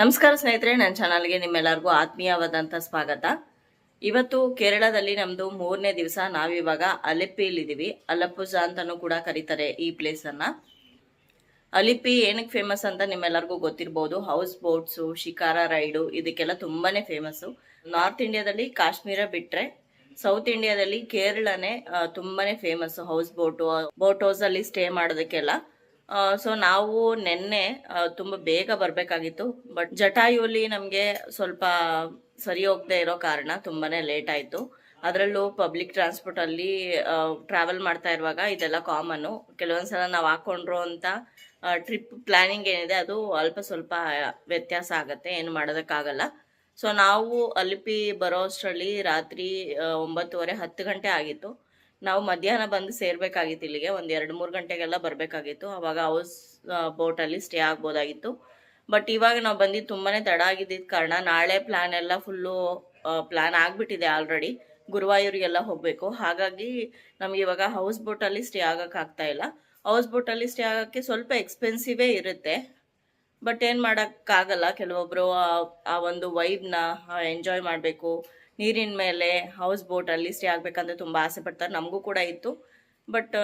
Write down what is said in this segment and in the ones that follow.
ನಮಸ್ಕಾರ ಸ್ನೇಹಿತರೆ, ನನ್ನ ಚಾನಲ್ಗೆ ನಿಮ್ಮೆಲ್ಲರಿಗೂ ಆತ್ಮೀಯವಾದಂಥ ಸ್ವಾಗತ. ಇವತ್ತು ಕೇರಳದಲ್ಲಿ ನಮ್ಮದು 3ನೇ ದಿವಸ. ನಾವಿವಾಗ ಅಲೆಪ್ಪಿಯಲ್ಲಿದ್ದೀವಿ. ಅಲಪ್ಪುಜ ಅಂತಲೂ ಕೂಡ ಕರೀತಾರೆ ಈ ಪ್ಲೇಸನ್ನು. ಅಲಿಪ್ಪಿ ಏನಕ್ಕೆ ಫೇಮಸ್ ಅಂತ ನಿಮ್ಮೆಲ್ಲರಿಗೂ ಗೊತ್ತಿರ್ಬೋದು. ಹೌಸ್ ಬೋಟ್ಸು, ಶಿಕಾರ ರೈಡು ಇದಕ್ಕೆಲ್ಲ ತುಂಬಾ ಫೇಮಸ್ಸು. ನಾರ್ತ್ ಇಂಡಿಯಾದಲ್ಲಿ ಕಾಶ್ಮೀರ ಬಿಟ್ಟರೆ ಸೌತ್ ಇಂಡಿಯಾದಲ್ಲಿ ಕೇರಳನೇ ತುಂಬಾ ಫೇಮಸ್ಸು ಬೋಟ್ ಹೌಸಲ್ಲಿ ಸ್ಟೇ ಮಾಡೋದಕ್ಕೆಲ್ಲ. ಸೊ ನಾವು ನಿನ್ನೆ ತುಂಬ ಬೇಗ ಬರಬೇಕಾಗಿತ್ತು, ಬಟ್ ಜಟಾಯುಲಿ ನಮಗೆ ಸ್ವಲ್ಪ ಸರಿ ಹೋಗದೆ ಇರೋ ಕಾರಣ ತುಂಬಾ ಲೇಟ್ ಆಯಿತು. ಅದರಲ್ಲೂ ಪಬ್ಲಿಕ್ ಟ್ರಾನ್ಸ್ಪೋರ್ಟಲ್ಲಿ ಟ್ರಾವೆಲ್ ಮಾಡ್ತಾ ಇರುವಾಗ ಇದೆಲ್ಲ ಕಾಮನ್ನು. ಕೆಲವೊಂದ್ಸಲ ನಾವು ಹಾಕ್ಕೊಂಡ್ರು ಅಂತ ಟ್ರಿಪ್ ಪ್ಲ್ಯಾನಿಂಗ್ ಏನಿದೆ ಅದು ಅಲ್ಪ ಸ್ವಲ್ಪ ವ್ಯತ್ಯಾಸ ಆಗುತ್ತೆ, ಏನು ಮಾಡೋದಕ್ಕಾಗಲ್ಲ. ಸೊ ನಾವು ಅಲಿಪಿ ಬರೋ ಅಷ್ಟರಲ್ಲಿ ರಾತ್ರಿ 9:30 10 ಗಂಟೆ ಆಗಿತ್ತು. ನಾವು ಮಧ್ಯಾಹ್ನ ಬಂದು ಸೇರ್ಬೇಕಾಗಿತ್ತು ಇಲ್ಲಿಗೆ. ಒಂದು 2-3 ಗಂಟೆಗೆಲ್ಲ ಬರಬೇಕಾಗಿತ್ತು. ಆವಾಗ ಹೌಸ್ ಬೋಟಲ್ಲಿ ಸ್ಟೇ ಆಗ್ಬೋದಾಗಿತ್ತು. ಬಟ್ ಇವಾಗ ನಾವು ಬಂದಿದ್ದು ತುಂಬಾ ತಡ ಆಗಿದ್ದ ಕಾರಣ ನಾಳೆ ಪ್ಲ್ಯಾನ್ ಎಲ್ಲ ಫುಲ್ಲು ಪ್ಲ್ಯಾನ್ ಆಗಿಬಿಟ್ಟಿದೆ ಆಲ್ರೆಡಿ. ಗುರುವಾಯೂರಿಗೆಲ್ಲ ಹೋಗಬೇಕು. ಹಾಗಾಗಿ ನಮ್ಗೆ ಇವಾಗ ಹೌಸ್ ಬೋಟಲ್ಲಿ ಸ್ಟೇ ಆಗೋಕ್ಕಾಗ್ತಾ ಇಲ್ಲ. ಹೌಸ್ ಬೋಟಲ್ಲಿ ಸ್ಟೇ ಆಗೋಕ್ಕೆ ಸ್ವಲ್ಪ ಎಕ್ಸ್ಪೆನ್ಸಿವೇ ಇರುತ್ತೆ, ಬಟ್ ಏನು ಮಾಡೋಕ್ಕಾಗಲ್ಲ. ಕೆಲವೊಬ್ಬರು ಆ ಒಂದು ವೈಬ್ನ ಎಂಜಾಯ್ ಮಾಡಬೇಕು, ನೀರಿನ ಮೇಲೆ ಹೌಸ್ ಬೋಟಲ್ಲಿ ಸ್ಟೇ ಆಗಬೇಕಂತ ತುಂಬ ಆಸೆ ಪಡ್ತಾರೆ. ನಮಗೂ ಕೂಡ ಇತ್ತು, ಬಟ್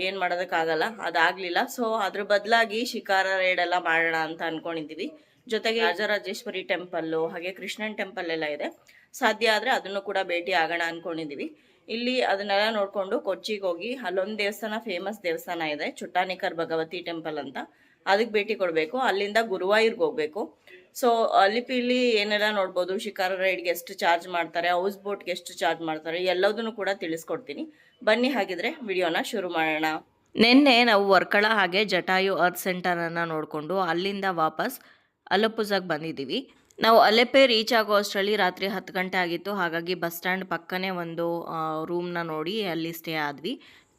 ಏನು ಮಾಡೋದಕ್ಕಾಗಲ್ಲ, ಅದಾಗಲಿಲ್ಲ. ಸೊ ಅದ್ರ ಬದಲಾಗಿ ಶಿಕಾರ ರೈಡೆಲ್ಲ ಮಾಡೋಣ ಅಂತ ಅಂದ್ಕೊಂಡಿದ್ದೀವಿ. ಜೊತೆಗೆ ರಾಜರಾಜೇಶ್ವರಿ ಟೆಂಪಲ್ಲು ಹಾಗೆ ಕೃಷ್ಣನ್ ಟೆಂಪಲ್ ಎಲ್ಲ ಇದೆ. ಸಾಧ್ಯ ಆದರೆ ಅದನ್ನು ಕೂಡ ಭೇಟಿ ಆಗೋಣ ಅಂದ್ಕೊಂಡಿದ್ದೀವಿ. ಇಲ್ಲಿ ಅದನ್ನೆಲ್ಲ ನೋಡಿಕೊಂಡು ಕೊಚ್ಚಿಗೆ ಹೋಗಿ ಅಲ್ಲೊಂದು ದೇವಸ್ಥಾನ, ಫೇಮಸ್ ದೇವಸ್ಥಾನ ಇದೆ, ಚುಟ್ಟಾನಿಕರ್ ಭಗವತಿ ಟೆಂಪಲ್ ಅಂತ. ಅದಕ್ಕೆ ಭೇಟಿ ಕೊಡಬೇಕು. ಅಲ್ಲಿಂದ ಗುರುವಾಯೂರ್ಗೆ ಹೋಗಬೇಕು. ಸೊ ಅಲಿಪಿಲಿ ಏನೆಲ್ಲ ನೋಡ್ಬೋದು, ಶಿಕಾರ ರೈಡ್ಗೆ ಎಷ್ಟು ಚಾರ್ಜ್ ಮಾಡ್ತಾರೆ, ಹೌಸ್ ಬೋಟ್ಗೆ ಎಷ್ಟು ಚಾರ್ಜ್ ಮಾಡ್ತಾರೆ, ಎಲ್ಲದನ್ನು ಕೂಡ ತಿಳಿಸ್ಕೊಡ್ತೀನಿ. ಬನ್ನಿ ಹಾಗಿದ್ರೆ ವಿಡಿಯೋನ ಶುರು ಮಾಡೋಣ. ನಿನ್ನೆ ನಾವು ವರ್ಕಳ ಹಾಗೆ ಜಟಾಯು ಅರ್ತ್ ಸೆಂಟರನ್ನು ನೋಡಿಕೊಂಡು ಅಲ್ಲಿಂದ ವಾಪಸ್ ಅಲಪ್ಪುಜಾಗೆ ಬಂದಿದ್ದೀವಿ. ನಾವು ಅಲೆಪ್ಪೆ ರೀಚ್ ಆಗೋ ಅಷ್ಟರಲ್ಲಿ ರಾತ್ರಿ 10 ಗಂಟೆ ಆಗಿತ್ತು. ಹಾಗಾಗಿ ಬಸ್ ಸ್ಟ್ಯಾಂಡ್ ಪಕ್ಕನೇ ಒಂದು ರೂಮ್ನ ನೋಡಿ ಅಲ್ಲಿ ಸ್ಟೇ ಆದ್ವಿ.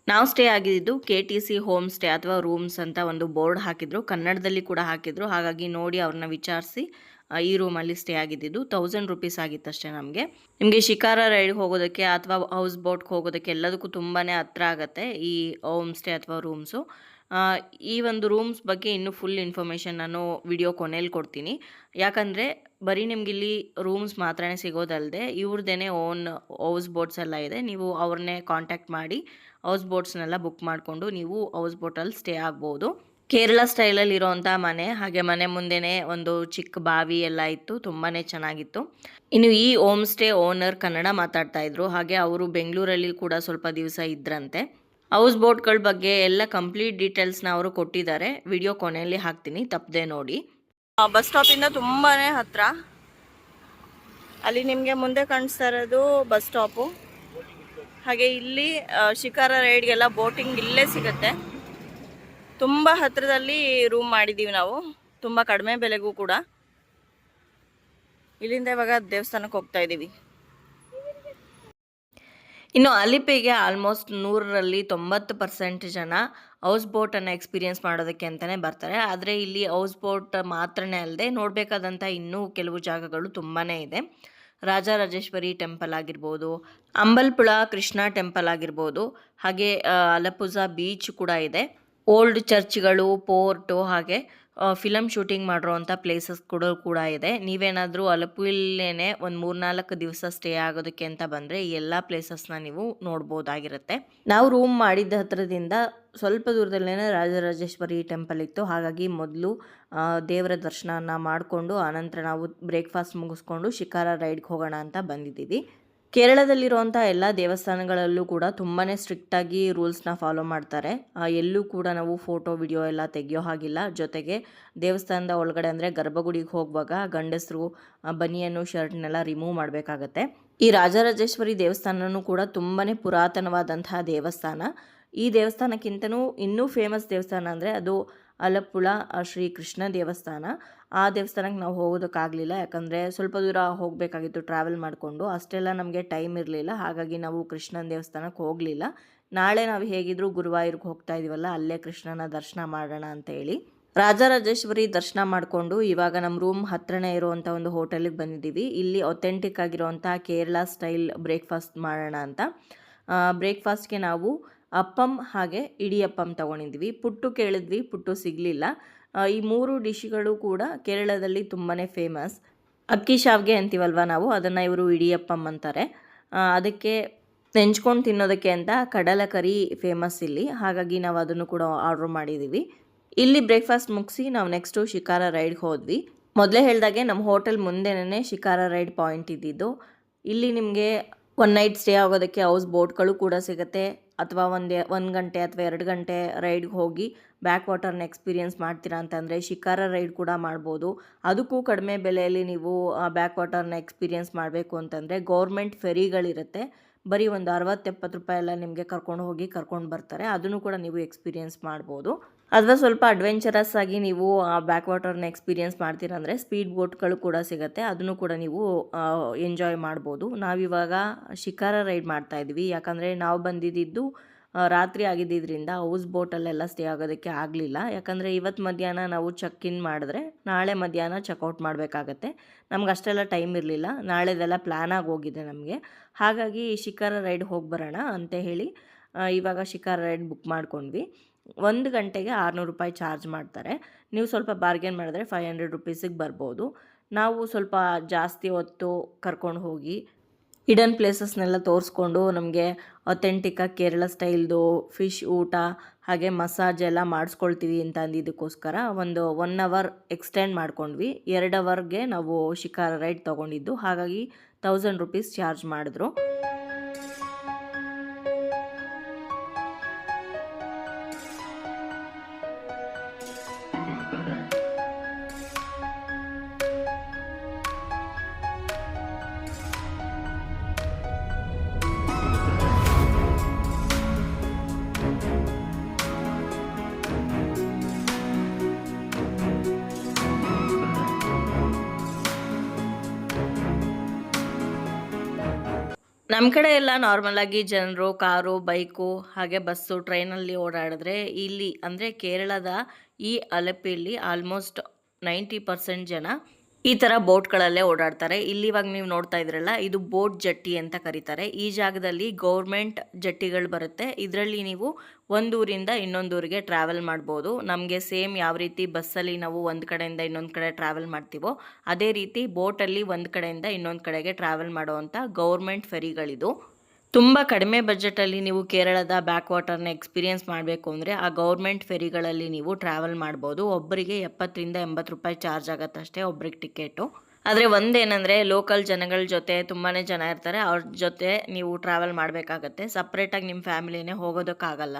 ನಾವು ಸ್ಟೇ ಆಗಿದ್ದು KTC ಹೋಮ್ ಸ್ಟೇ ಅಥವಾ ರೂಮ್ಸ್ ಅಂತ ಒಂದು ಬೋರ್ಡ್ ಹಾಕಿದ್ರು, ಕನ್ನಡದಲ್ಲಿ ಕೂಡ ಹಾಕಿದ್ರು. ಹಾಗಾಗಿ ನೋಡಿ ಅವ್ರನ್ನ ವಿಚಾರಿಸಿ ಈ ರೂಮಲ್ಲಿ ಸ್ಟೇ ಆಗಿದ್ದು 1000 ರೂಪೀಸ್ ಆಗಿತ್ತಷ್ಟೇ ನಮಗೆ. ನಿಮಗೆ ಶಿಕಾರ ರೈಡ್ಗೆ ಹೋಗೋದಕ್ಕೆ ಅಥವಾ ಹೌಸ್ ಬೋಟ್ಗೆ ಹೋಗೋದಕ್ಕೆ ಎಲ್ಲದಕ್ಕೂ ತುಂಬಾ ಹತ್ರ ಆಗುತ್ತೆ ಈ ಹೋಮ್ ಸ್ಟೇ ಅಥವಾ ರೂಮ್ಸು. ಈ ಒಂದು ರೂಮ್ಸ್ ಬಗ್ಗೆ ಇನ್ನೂ ಫುಲ್ ಇನ್ಫಾರ್ಮೇಷನ್ ನಾನು ವಿಡಿಯೋ ಕೊನೆಯಲ್ಲಿ ಕೊಡ್ತೀನಿ. ಯಾಕಂದರೆ ಬರೀ ನಿಮಗಿಲ್ಲಿ ರೂಮ್ಸ್ ಮಾತ್ರನೇ ಸಿಗೋದಲ್ಲದೆ ಇವ್ರದ್ದೇನೆ ಓನ್ ಹೌಸ್ ಬೋಟ್ಸ್ ಎಲ್ಲ ಇದೆ. ನೀವು ಅವ್ರನ್ನೇ ಕಾಂಟ್ಯಾಕ್ಟ್ ಮಾಡಿ ಹೌಸ್ ಬೋಟ್ಸ್ನೆಲ್ಲ ಬುಕ್ ಮಾಡಿಕೊಂಡು ನೀವು ಹೌಸ್ ಬೋಟಲ್ಲಿ ಸ್ಟೇ ಆಗ್ಬೋದು. ಕೇರಳ ಸ್ಟೈಲಲ್ಲಿ ಇರೋವಂಥ ಮನೆ, ಹಾಗೆ ಮನೆ ಮುಂದೆನೇ ಒಂದು ಚಿಕ್ಕ ಬಾವಿ ಎಲ್ಲ ಇತ್ತು, ತುಂಬಾ ಚೆನ್ನಾಗಿತ್ತು. ಇನ್ನು ಈ ಹೋಮ್ ಸ್ಟೇ ಓನರ್ ಕನ್ನಡ ಮಾತಾಡ್ತಾ ಇದ್ರು, ಹಾಗೆ ಅವರು ಬೆಂಗಳೂರಲ್ಲಿ ಕೂಡ ಸ್ವಲ್ಪ ದಿವಸ ಇದ್ರಂತೆ. ಹೌಸ್ ಬೋಟ್ಗಳ ಬಗ್ಗೆ ಎಲ್ಲ ಕಂಪ್ಲೀಟ್ ಡೀಟೇಲ್ಸ್ನ ಅವರು ಕೊಟ್ಟಿದ್ದಾರೆ. ವಿಡಿಯೋ ಕೊನೆಯಲ್ಲಿ ಹಾಕ್ತೀನಿ, ತಪ್ಪದೆ ನೋಡಿ. ಬಸ್ ಸ್ಟಾಪಿಂದ ತುಂಬಾ ಹತ್ರ. ಅಲ್ಲಿ ನಿಮಗೆ ಮುಂದೆ ಕಾಣಿಸ್ತಾ ಇರೋದು ಬಸ್ ಸ್ಟಾಪು. ಹಾಗೆ ಇಲ್ಲಿ ಶಿಕಾರ ರೈಡ್ಗೆಲ್ಲ ಬೋಟಿಂಗ್ ಇಲ್ಲೇ ಸಿಗುತ್ತೆ. ತುಂಬ ಹತ್ತಿರದಲ್ಲಿ ರೂಮ್ ಮಾಡಿದ್ದೀವಿ ನಾವು, ತುಂಬ ಕಡಿಮೆ ಬೆಲೆಗೂ ಕೂಡ. ಇಲ್ಲಿಂದ ಇವಾಗ ದೇವಸ್ಥಾನಕ್ಕೆ ಹೋಗ್ತಾ ಇದ್ದೀವಿ. ಇನ್ನು ಅಲಿಪಿಗೆ ಆಲ್ಮೋಸ್ಟ್ 100ರಲ್ಲಿ 90% ಜನ ಹೌಸ್ ಬೋಟನ್ನು ಎಕ್ಸ್ಪೀರಿಯೆನ್ಸ್ ಮಾಡೋದಕ್ಕೆ ಅಂತಲೇ ಬರ್ತಾರೆ. ಆದರೆ ಇಲ್ಲಿ ಹೌಸ್ ಬೋಟ್ ಮಾತ್ರನೇ ಅಲ್ಲದೆ ನೋಡಬೇಕಾದಂಥ ಇನ್ನೂ ಕೆಲವು ಜಾಗಗಳು ತುಂಬಾ ಇದೆ. ರಾಜರಾಜೇಶ್ವರಿ ಟೆಂಪಲ್ ಆಗಿರ್ಬೋದು, ಅಂಬಲ್ಪುಳ ಕೃಷ್ಣ ಟೆಂಪಲ್ ಆಗಿರ್ಬೋದು, ಹಾಗೆ ಅಲಪ್ಪುಜ ಬೀಚ್ ಕೂಡ ಇದೆ. ಓಲ್ಡ್ ಚರ್ಚ್ಗಳು, ಪೋರ್ಟು, ಹಾಗೆ ಫಿಲಮ್ ಶೂಟಿಂಗ್ ಮಾಡಿರೋವಂಥ ಪ್ಲೇಸಸ್ ಕೂಡ ಇದೆ. ನೀವೇನಾದರೂ ಅಲಪ್ಪುವಿಲ್ಲೇನೆ ಒಂದು 3-4 ದಿವಸ ಸ್ಟೇ ಆಗೋದಕ್ಕೆ ಅಂತ ಬಂದರೆ ಈ ಎಲ್ಲ ಪ್ಲೇಸಸ್ನ ನೀವು ನೋಡ್ಬೋದಾಗಿರುತ್ತೆ. ನಾವು ರೂಮ್ ಮಾಡಿದ್ದ ಹತ್ರದಿಂದ ಸ್ವಲ್ಪ ದೂರದಲ್ಲೇ ರಾಜರಾಜೇಶ್ವರಿ ಟೆಂಪಲ್ ಇತ್ತು. ಹಾಗಾಗಿ ಮೊದಲು ದೇವರ ದರ್ಶನನ ಮಾಡಿಕೊಂಡು ಆನಂತರ ನಾವು ಬ್ರೇಕ್ಫಾಸ್ಟ್ ಮುಗಿಸ್ಕೊಂಡು ಶಿಕಾರ ರೈಡ್ಗೆ ಹೋಗೋಣ ಅಂತ ಬಂದಿದ್ದೀವಿ. ಕೇರಳದಲ್ಲಿರುವಂಥ ಎಲ್ಲ ದೇವಸ್ಥಾನಗಳಲ್ಲೂ ಕೂಡ ತುಂಬಾ ಸ್ಟ್ರಿಕ್ಟಾಗಿ ರೂಲ್ಸ್ನ ಫಾಲೋ ಮಾಡ್ತಾರೆ. ಎಲ್ಲೂ ಕೂಡ ನಾವು ಫೋಟೋ ವಿಡಿಯೋ ಎಲ್ಲ ತೆಗಿಯೋ ಹಾಗಿಲ್ಲ. ಜೊತೆಗೆ ದೇವಸ್ಥಾನದ ಒಳಗಡೆ ಅಂದರೆ ಗರ್ಭಗುಡಿಗೆ ಹೋಗುವಾಗ ಗಂಡಸರು ಬನಿಯನ್ನು ಶರ್ಟ್ನೆಲ್ಲ ರಿಮೂವ್ ಮಾಡಬೇಕಾಗತ್ತೆ. ಈ ರಾಜರಾಜೇಶ್ವರಿ ದೇವಸ್ಥಾನವೂ ಕೂಡ ತುಂಬಾ ಪುರಾತನವಾದಂತಹ ದೇವಸ್ಥಾನ. ಈ ದೇವಸ್ಥಾನಕ್ಕಿಂತನೂ ಇನ್ನೂ ಫೇಮಸ್ ದೇವಸ್ಥಾನ ಅಂದರೆ ಅದು ಅಲಪ್ಪುಳ ಶ್ರೀ ಕೃಷ್ಣ ದೇವಸ್ಥಾನ. ಆ ದೇವಸ್ಥಾನಕ್ಕೆ ನಾವು ಹೋಗೋದಕ್ಕಾಗಲಿಲ್ಲ, ಯಾಕಂದರೆ ಸ್ವಲ್ಪ ದೂರ ಹೋಗಬೇಕಾಗಿತ್ತು ಟ್ರಾವೆಲ್ ಮಾಡಿಕೊಂಡು. ಅಷ್ಟೆಲ್ಲ ನಮಗೆ ಟೈಮ್ ಇರಲಿಲ್ಲ. ಹಾಗಾಗಿ ನಾವು ಕೃಷ್ಣನ ದೇವಸ್ಥಾನಕ್ಕೆ ಹೋಗಲಿಲ್ಲ. ನಾಳೆ ನಾವು ಹೇಗಿದ್ದರೂ ಗುರುವಾಯೂರ್ಗೆ ಹೋಗ್ತಾ ಇದೀವಲ್ಲ, ಅಲ್ಲೇ ಕೃಷ್ಣನ ದರ್ಶನ ಮಾಡೋಣ ಅಂತ ಹೇಳಿ ರಾಜರಾಜೇಶ್ವರಿ ದರ್ಶನ ಮಾಡಿಕೊಂಡು ಇವಾಗ ನಮ್ಮ ರೂಮ್ ಹತ್ರನೇ ಇರುವಂಥ ಒಂದು ಹೋಟೆಲಿಗೆ ಬಂದಿದ್ದೀವಿ. ಇಲ್ಲಿ ಒಥೆಂಟಿಕ್ ಆಗಿರುವಂಥ ಕೇರಳ ಸ್ಟೈಲ್ ಬ್ರೇಕ್ಫಾಸ್ಟ್ ಮಾಡೋಣ ಅಂತ. ಬ್ರೇಕ್ಫಾಸ್ಟ್ಗೆ ನಾವು ಅಪ್ಪಂ ಹಾಗೆ ಇಡಿಯಪ್ಪಂ ತೊಗೊಂಡಿದ್ವಿ. ಪುಟ್ಟು ಕೇಳಿದ್ವಿ, ಪುಟ್ಟು ಸಿಗಲಿಲ್ಲ. ಈ 3 ಡಿಶ್ಗಳು ಕೂಡ ಕೇರಳದಲ್ಲಿ ತುಂಬಾ ಫೇಮಸ್. ಅಕ್ಕಿ ಶಾವಿಗೆ ಅಂತೀವಲ್ವ ನಾವು, ಅದನ್ನು ಇವರು ಇಡಿಯಪ್ಪಂ ಅಂತಾರೆ. ಅದಕ್ಕೆ ನೆಂಚ್ಕೊಂಡು ತಿನ್ನೋದಕ್ಕೆ ಅಂತ ಕಡಲೆಕರಿ ಫೇಮಸ್ ಇಲ್ಲಿ. ಹಾಗಾಗಿ ನಾವು ಅದನ್ನು ಕೂಡ ಆರ್ಡ್ರ್ ಮಾಡಿದ್ದೀವಿ. ಇಲ್ಲಿ ಬ್ರೇಕ್ಫಾಸ್ಟ್ ಮುಗಿಸಿ ನಾವು ನೆಕ್ಸ್ಟು ಶಿಕಾರಾ ರೈಡ್ಗೆ ಹೋದ್ವಿ. ಮೊದಲೇ ಹೇಳಿದಾಗೆ ನಮ್ಮ ಹೋಟೆಲ್ ಮುಂದೆನೇ ಶಿಕಾರಾ ರೈಡ್ ಪಾಯಿಂಟ್ ಇದ್ದಿದ್ದು. ಇಲ್ಲಿ ನಿಮಗೆ 1 ನೈಟ್ ಸ್ಟೇ ಆಗೋದಕ್ಕೆ ಹೌಸ್ ಬೋಟ್ಗಳು ಕೂಡ ಸಿಗುತ್ತೆ. ಅಥವಾ 1 ಗಂಟೆ ಅಥವಾ 2 ಗಂಟೆ ರೈಡ್ಗೆ ಹೋಗಿ ಬ್ಯಾಕ್ ವಾಟರ್ನ ಎಕ್ಸ್ಪೀರಿಯೆನ್ಸ್ ಮಾಡ್ತೀರಾ ಅಂತಂದರೆ ಶಿಕಾರಾ ರೈಡ್ ಕೂಡ ಮಾಡ್ಬೋದು. ಅದಕ್ಕೂ ಕಡಿಮೆ ಬೆಲೆಯಲ್ಲಿ ನೀವು ಬ್ಯಾಕ್ ವಾಟರ್ನ ಎಕ್ಸ್ಪೀರಿಯೆನ್ಸ್ ಮಾಡಬೇಕು ಅಂತಂದರೆ ಗೌರ್ಮೆಂಟ್ ಫೆರಿಗಳಿರುತ್ತೆ. ಬರೀ ಒಂದು 60-70 ರೂಪಾಯಿ ಎಲ್ಲ ನಿಮಗೆ ಕರ್ಕೊಂಡು ಬರ್ತಾರೆ. ಅದನ್ನು ಕೂಡ ನೀವು ಎಕ್ಸ್ಪೀರಿಯೆನ್ಸ್ ಮಾಡ್ಬೋದು. ಅಥವಾ ಸ್ವಲ್ಪ ಅಡ್ವೆಂಚರಸ್ ಆಗಿ ನೀವು ಬ್ಯಾಕ್ ವಾಟರ್ನ ಎಕ್ಸ್ಪೀರಿಯೆನ್ಸ್ ಮಾಡ್ತೀರಂದರೆ ಸ್ಪೀಡ್ ಬೋಟ್ಗಳು ಕೂಡ ಸಿಗುತ್ತೆ. ಅದನ್ನು ಕೂಡ ನೀವು ಎಂಜಾಯ್ ಮಾಡ್ಬೋದು. ನಾವಿವಾಗ ಶಿಕಾರಾ ರೈಡ್ ಮಾಡ್ತಾ ಇದ್ವಿ. ಯಾಕಂದರೆ ನಾವು ಬಂದಿದ್ದು ರಾತ್ರಿ ಆಗಿದ್ದರಿಂದ ಹೌಸ್ ಬೋಟಲ್ಲೆಲ್ಲ ಸ್ಟೇ ಆಗೋದಕ್ಕೆ ಆಗಲಿಲ್ಲ. ಯಾಕಂದರೆ ಇವತ್ತು ಮಧ್ಯಾಹ್ನ ನಾವು ಚೆಕ್ ಇನ್ ಮಾಡಿದ್ರೆ ನಾಳೆ ಮಧ್ಯಾಹ್ನ ಚೆಕ್ಔಟ್ ಮಾಡಬೇಕಾಗತ್ತೆ. ನಮ್ಗೆ ಅಷ್ಟೆಲ್ಲ ಟೈಮ್ ಇರಲಿಲ್ಲ. ನಾಳೆದೆಲ್ಲ ಪ್ಲ್ಯಾನ್ ಆಗಿ ಹೋಗಿದೆ ನಮಗೆ. ಹಾಗಾಗಿ ಶಿಕಾರಾ ರೈಡ್ ಹೋಗಿ ಬರೋಣ ಅಂತ ಹೇಳಿ ಇವಾಗ ಶಿಕಾರಾ ರೈಡ್ ಬುಕ್ ಮಾಡ್ಕೊಂಡ್ವಿ. 1 ಗಂಟೆಗೆ 600 ರೂಪಾಯಿ ಚಾರ್ಜ್ ಮಾಡ್ತಾರೆ. ನೀವು ಸ್ವಲ್ಪ ಬಾರ್ಗೇನ್ ಮಾಡಿದ್ರೆ 500 ರುಪೀಸಿಗೆ ಬರ್ಬೋದು. ನಾವು ಸ್ವಲ್ಪ ಜಾಸ್ತಿ ಹೊತ್ತು ಕರ್ಕೊಂಡು ಹೋಗಿ ಹಿಡನ್ ಪ್ಲೇಸಸ್ನೆಲ್ಲ ತೋರಿಸ್ಕೊಂಡು ನಮಗೆ ಅಥೆಂಟಿಕ್ಕಾಗಿ ಕೇರಳ ಸ್ಟೈಲ್ದು ಫಿಶ್ ಊಟ ಹಾಗೆ ಮಸಾಜ್ ಎಲ್ಲ ಮಾಡಿಸ್ಕೊಳ್ತೀವಿ ಅಂತ ಅಂದಿದ್ದಕ್ಕೋಸ್ಕರ ಒಂದು 1 ಅವರ್ ಎಕ್ಸ್ಟೆಂಡ್ ಮಾಡ್ಕೊಂಡ್ವಿ. 2 ಅವರ್ಗೆ ನಾವು ಶಿಕಾರಾ ರೈಡ್ ತೊಗೊಂಡಿದ್ದು. ಹಾಗಾಗಿ 1000 ರುಪೀಸ್ ಚಾರ್ಜ್ ಮಾಡಿದ್ರು. ನಮ್ಮ ಕಡೆ ಎಲ್ಲ ನಾರ್ಮಲಾಗಿ ಜನರು ಕಾರು, ಬೈಕು ಹಾಗೆ ಬಸ್ಸು, ಟ್ರೈನಲ್ಲಿ ಓಡಾಡಿದ್ರೆ ಇಲ್ಲಿ ಅಂದರೆ ಕೇರಳದ ಈ ಅಲೆಪ್ಪಿಯಲ್ಲಿ ಆಲ್ಮೋಸ್ಟ್ 90% ಜನ ಈ ಥರ ಬೋಟ್ಗಳಲ್ಲೇ ಓಡಾಡ್ತಾರೆ. ಇಲ್ಲಿ ಇವಾಗ ನೀವು ನೋಡ್ತಾ ಇದ್ರಲ್ಲ, ಇದು ಬೋಟ್ ಜಟ್ಟಿ ಅಂತ ಕರೀತಾರೆ. ಈ ಜಾಗದಲ್ಲಿ ಗೌರ್ಮೆಂಟ್ ಜಟ್ಟಿಗಳು ಬರುತ್ತೆ. ಇದರಲ್ಲಿ ನೀವು ಒಂದೂರಿಂದ ಇನ್ನೊಂದೂರಿಗೆ ಟ್ರಾವೆಲ್ ಮಾಡ್ಬೋದು. ನಮಗೆ ಸೇಮ್ ಯಾವ ರೀತಿ ಬಸ್ಸಲ್ಲಿ ನಾವು ಒಂದು ಕಡೆಯಿಂದ ಇನ್ನೊಂದು ಕಡೆ ಟ್ರಾವೆಲ್ ಮಾಡ್ತೀವೋ ಅದೇ ರೀತಿ ಬೋಟಲ್ಲಿ ಒಂದು ಕಡೆಯಿಂದ ಇನ್ನೊಂದು ಕಡೆಗೆ ಟ್ರಾವೆಲ್ ಮಾಡುವಂಥ ಗೌರ್ಮೆಂಟ್ ಫೆರಿಗಳಿದು. ತುಂಬ ಕಡಿಮೆ ಬಜೆಟಲ್ಲಿ ನೀವು ಕೇರಳದ ಬ್ಯಾಕ್ ವಾಟರ್ನ ಎಕ್ಸ್ಪೀರಿಯೆನ್ಸ್ ಮಾಡಬೇಕು ಅಂದರೆ ಆ ಗೌರ್ಮೆಂಟ್ ಫೆರಿಗಳಲ್ಲಿ ನೀವು ಟ್ರಾವೆಲ್ ಮಾಡ್ಬೋದು. ಒಬ್ಬರಿಗೆ 70-80 ರೂಪಾಯಿ ಚಾರ್ಜ್ ಆಗುತ್ತಷ್ಟೇ ಒಬ್ರಿಗೆ ಟಿಕೆಟು. ಆದರೆ ಒಂದೇನೆಂದರೆ ಲೋಕಲ್ ಜನಗಳ ಜೊತೆ ತುಂಬಾ ಜನ ಇರ್ತಾರೆ, ಅವ್ರ ಜೊತೆ ನೀವು ಟ್ರಾವೆಲ್ ಮಾಡಬೇಕಾಗತ್ತೆ. ಸಪ್ರೇಟಾಗಿ ನಿಮ್ಮ ಫ್ಯಾಮಿಲಿನೇ ಹೋಗೋದಕ್ಕಾಗಲ್ಲ.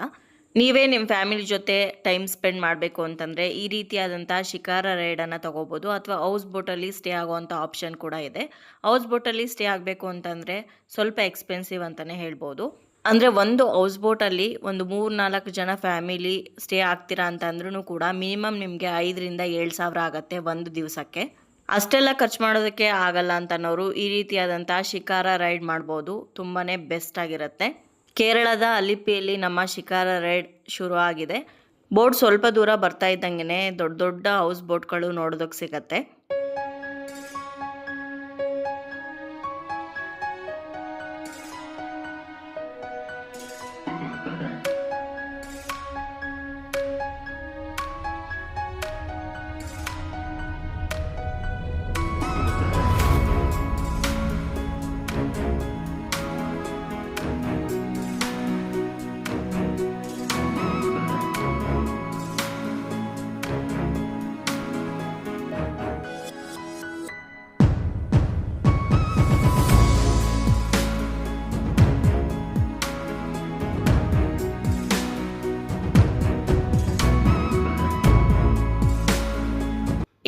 ನೀವೇ ನಿಮ್ಮ ಫ್ಯಾಮಿಲಿ ಜೊತೆ ಟೈಮ್ ಸ್ಪೆಂಡ್ ಮಾಡಬೇಕು ಅಂತಂದರೆ ಈ ರೀತಿಯಾದಂಥ ಶಿಕಾರಾ ರೈಡನ್ನು ತೊಗೋಬೋದು. ಅಥವಾ ಹೌಸ್ ಬೋಟಲ್ಲಿ ಸ್ಟೇ ಆಗೋವಂಥ ಆಪ್ಷನ್ ಕೂಡ ಇದೆ. ಹೌಸ್ ಬೋಟಲ್ಲಿ ಸ್ಟೇ ಆಗಬೇಕು ಅಂತಂದರೆ ಸ್ವಲ್ಪ ಎಕ್ಸ್ಪೆನ್ಸಿವ್ ಅಂತಲೇ ಹೇಳ್ಬೋದು. ಅಂದರೆ ಒಂದು ಹೌಸ್ ಬೋಟಲ್ಲಿ ಒಂದು 3-4 ಜನ ಫ್ಯಾಮಿಲಿ ಸ್ಟೇ ಆಗ್ತೀರಾ ಅಂತಂದ್ರೂ ಕೂಡ ಮಿನಿಮಮ್ ನಿಮಗೆ 5,000-7,000 ಆಗುತ್ತೆ ಒಂದು ದಿವಸಕ್ಕೆ. ಅಷ್ಟೆಲ್ಲ ಖರ್ಚು ಮಾಡೋದಕ್ಕೆ ಆಗಲ್ಲ ಅಂತನೋರು ಈ ರೀತಿಯಾದಂಥ ಶಿಕಾರಾ ರೈಡ್ ಮಾಡ್ಬೋದು. ತುಂಬಾ ಬೆಸ್ಟ್ ಆಗಿರುತ್ತೆ. ಕೇರಳದ ಅಲಿಪಿಯಲ್ಲಿ ನಮ್ಮ ಶಿಕಾರಾ ರೈಡ್ ಶುರು ಆಗಿದೆ. ಬೋಟ್ ಸ್ವಲ್ಪ ದೂರ ಬರ್ತಾ ಇದ್ದಂಗೆ ದೊಡ್ಡ ದೊಡ್ಡ ಹೌಸ್ ಬೋಟ್ಗಳು ನೋಡೋದಕ್ಕೆ ಸಿಗತ್ತೆ.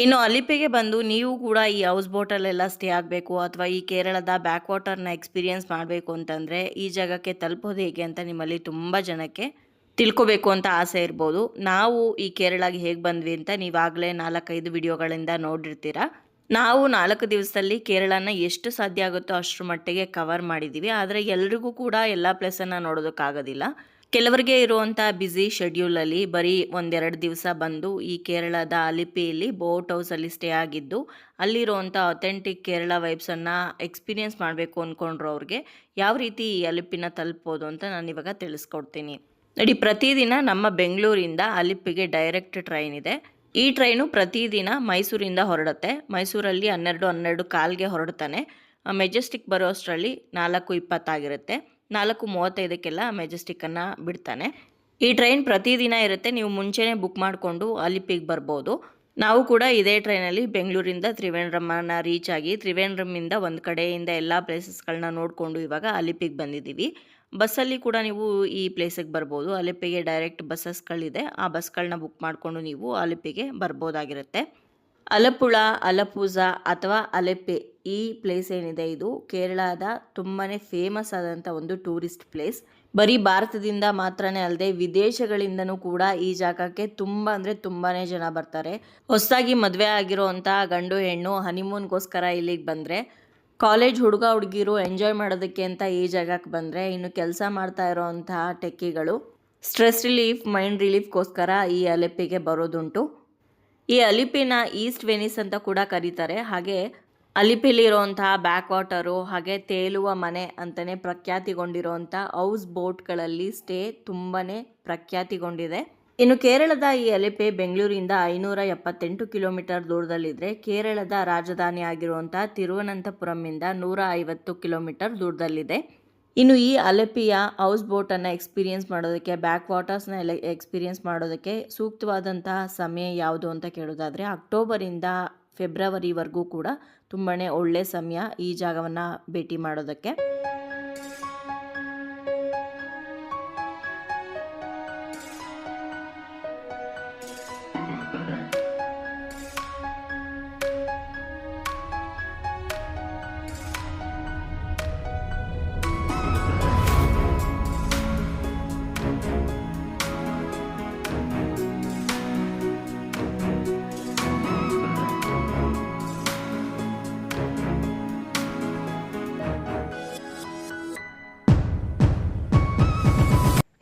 ಇನ್ನು ಅಲಿಪಿಗೆ ಬಂದು ನೀವು ಕೂಡ ಈ ಹೌಸ್ ಬೋಟಲ್ಲೆಲ್ಲ ಸ್ಟೇ ಆಗಬೇಕು ಅಥವಾ ಈ ಕೇರಳದ ಬ್ಯಾಕ್ ವಾಟರ್ನ ಎಕ್ಸ್ಪೀರಿಯೆನ್ಸ್ ಮಾಡಬೇಕು ಅಂತಂದರೆ ಈ ಜಾಗಕ್ಕೆ ತಲುಪೋದು ಹೇಗೆ ಅಂತ ನಿಮ್ಮಲ್ಲಿ ತುಂಬ ಜನಕ್ಕೆ ತಿಳ್ಕೊಬೇಕು ಅಂತ ಆಸೆ ಇರ್ಬೋದು. ನಾವು ಈ ಕೇರಳಗೆ ಹೇಗೆ ಬಂದ್ವಿ ಅಂತ ನೀವಾಗಲೇ 4-5 ವಿಡಿಯೋಗಳಿಂದ ನೋಡಿರ್ತೀರ. ನಾವು 4 ದಿವಸದಲ್ಲಿ ಕೇರಳನ ಎಷ್ಟು ಸಾಧ್ಯ ಆಗುತ್ತೋ ಅಷ್ಟರ ಮಟ್ಟಿಗೆ ಕವರ್ ಮಾಡಿದ್ದೀವಿ. ಆದರೆ ಎಲ್ರಿಗೂ ಕೂಡ ಎಲ್ಲ ಪ್ಲೇಸನ್ನು ನೋಡೋದಕ್ಕಾಗೋದಿಲ್ಲ. ಕೆಲವರಿಗೆ ಇರುವಂಥ ಬ್ಯುಸಿ ಶೆಡ್ಯೂಲಲ್ಲಿ ಬರೀ 1-2 ದಿವಸ ಬಂದು ಈ ಕೇರಳದ ಅಲಿಪಿಯಲ್ಲಿ ಬೋಟ್ ಹೌಸಲ್ಲಿ ಸ್ಟೇ ಆಗಿದ್ದು ಅಲ್ಲಿರುವಂಥ ಅಥೆಂಟಿಕ್ ಕೇರಳ ವೈಬ್ಸನ್ನು ಎಕ್ಸ್ಪೀರಿಯೆನ್ಸ್ ಮಾಡಬೇಕು ಅಂದ್ಕೊಂಡ್ರು ಅವ್ರಿಗೆ ಯಾವ ರೀತಿ ಈ ಅಲಿಪಿನ ತಲುಪ್ಬೋದು ಅಂತ ನಾನು ಇವಾಗ ತಿಳಿಸ್ಕೊಡ್ತೀನಿ. ನೋಡಿ, ಪ್ರತಿದಿನ ನಮ್ಮ ಬೆಂಗಳೂರಿಂದ ಅಲಿಪಿಗೆ ಡೈರೆಕ್ಟ್ ಟ್ರೈನ್ ಇದೆ. ಈ ಟ್ರೈನು ಪ್ರತಿದಿನ ಮೈಸೂರಿಂದ ಹೊರಡುತ್ತೆ. ಮೈಸೂರಲ್ಲಿ 12 ಕಾಲ್ಗೆ ಹೊರಡ್ತಾನೆ. ಮೆಜೆಸ್ಟಿಕ್ ಬರೋ ಅಷ್ಟರಲ್ಲಿ 4:20 ಆಗಿರುತ್ತೆ. 4:35ಕ್ಕೆಲ್ಲ ಮೆಜೆಸ್ಟಿಕ್ಕನ್ನು ಬಿಡ್ತಾನೆ. ಈ ಟ್ರೈನ್ ಪ್ರತಿದಿನ ಇರುತ್ತೆ. ನೀವು ಮುಂಚೆನೇ ಬುಕ್ ಮಾಡಿಕೊಂಡು ಅಲಿಪಿಗೆ ಬರ್ಬೋದು. ನಾವು ಕೂಡ ಇದೇ ಟ್ರೈನಲ್ಲಿ ಬೆಂಗಳೂರಿಂದ ತ್ರಿವೇಂದ್ರಮನ್ನ ರೀಚ್ ಆಗಿ ತ್ರಿವೇಂದ್ರಮಿಂದ ಒಂದು ಕಡೆಯಿಂದ ಎಲ್ಲ ಪ್ಲೇಸಸ್ಗಳನ್ನ ನೋಡಿಕೊಂಡು ಇವಾಗ ಅಲಿಪಿಗೆ ಬಂದಿದ್ದೀವಿ. ಬಸ್ಸಲ್ಲಿ ಕೂಡ ನೀವು ಈ ಪ್ಲೇಸಿಗೆ ಬರ್ಬೋದು. ಅಲಿಪಿಗೆ ಡೈರೆಕ್ಟ್ ಬಸ್ಸಸ್ಗಳಿದೆ. ಆ ಬಸ್ಗಳನ್ನ ಬುಕ್ ಮಾಡಿಕೊಂಡು ನೀವು ಅಲಿಪಿಗೆ ಬರ್ಬೋದಾಗಿರುತ್ತೆ. ಅಲಪ್ಪುಳ, ಅಲಪ್ಪುಝಾ ಅಥವಾ ಅಲೆಪ್ಪೆ ಈ ಪ್ಲೇಸ್ ಏನಿದೆ ಇದು ಕೇರಳದ ತುಂಬಾ ಫೇಮಸ್ ಆದಂಥ ಒಂದು ಟೂರಿಸ್ಟ್ ಪ್ಲೇಸ್. ಬರೀ ಭಾರತದಿಂದ ಮಾತ್ರನೇ ಅಲ್ಲದೆ ವಿದೇಶಗಳಿಂದನೂ ಕೂಡ ಈ ಜಾಗಕ್ಕೆ ತುಂಬ ಅಂದರೆ ತುಂಬಾ ಜನ ಬರ್ತಾರೆ. ಹೊಸದಾಗಿ ಮದುವೆ ಆಗಿರೋವಂಥ ಗಂಡು ಹೆಣ್ಣು ಹನಿಮೂನ್ಗೋಸ್ಕರ ಇಲ್ಲಿಗೆ ಬಂದರೆ, ಕಾಲೇಜ್ ಹುಡುಗ ಹುಡುಗಿರು ಎಂಜಾಯ್ ಮಾಡೋದಕ್ಕೆ ಅಂತ ಈ ಜಾಗಕ್ಕೆ ಬಂದರೆ, ಇನ್ನು ಕೆಲಸ ಮಾಡ್ತಾ ಇರೋವಂತಹ ಟೆಕ್ಕಿಗಳು ಸ್ಟ್ರೆಸ್ ರಿಲೀಫ್, ಮೈಂಡ್ ರಿಲೀಫ್ಗೋಸ್ಕರ ಈ ಅಲೆಪ್ಪಿಗೆ ಬರೋದುಂಟು. ಈ ಅಲಿಪಿನ ಈಸ್ಟ್ ವೆನಿಸ್ ಅಂತ ಕೂಡ ಕರೀತಾರೆ. ಹಾಗೆ ಅಲಿಪಿಲಿರುವಂತಹ ಬ್ಯಾಕ್ ವಾಟರು ಹಾಗೆ ತೇಲುವ ಮನೆ ಅಂತಲೇ ಪ್ರಖ್ಯಾತಿಗೊಂಡಿರುವಂಥ ಹೌಸ್ ಬೋಟ್ಗಳಲ್ಲಿ ಸ್ಟೇ ತುಂಬಾ ಪ್ರಖ್ಯಾತಿಗೊಂಡಿದೆ. ಇನ್ನು ಕೇರಳದ ಈ ಅಲಿಪೆ ಬೆಂಗಳೂರಿಂದ 578 ಕಿಲೋಮೀಟರ್ ದೂರದಲ್ಲಿದ್ದರೆ, ಕೇರಳದ ರಾಜಧಾನಿ ಆಗಿರುವಂಥ ತಿರುವನಂತಪುರಂನಿಂದ 150 ಕಿಲೋಮೀಟರ್ ದೂರದಲ್ಲಿದೆ. ಇನ್ನು ಈ ಅಲೆಪಿಯ ಹೌಸ್ ಬೋಟನ್ನು ಎಕ್ಸ್ಪೀರಿಯೆನ್ಸ್ ಮಾಡೋದಕ್ಕೆ, ಬ್ಯಾಕ್ ವಾಟರ್ಸ್ನ ಎಲ್ಲ ಎಕ್ಸ್ಪೀರಿಯೆನ್ಸ್ ಮಾಡೋದಕ್ಕೆ ಸೂಕ್ತವಾದಂತಹ ಸಮಯ ಯಾವುದು ಅಂತ ಕೇಳೋದಾದರೆ, ಅಕ್ಟೋಬರಿಂದ ಫೆಬ್ರವರಿವರೆಗೂ ಕೂಡ ತುಂಬಾ ಒಳ್ಳೆಯ ಸಮಯ ಈ ಜಾಗವನ್ನು ಭೇಟಿ ಮಾಡೋದಕ್ಕೆ.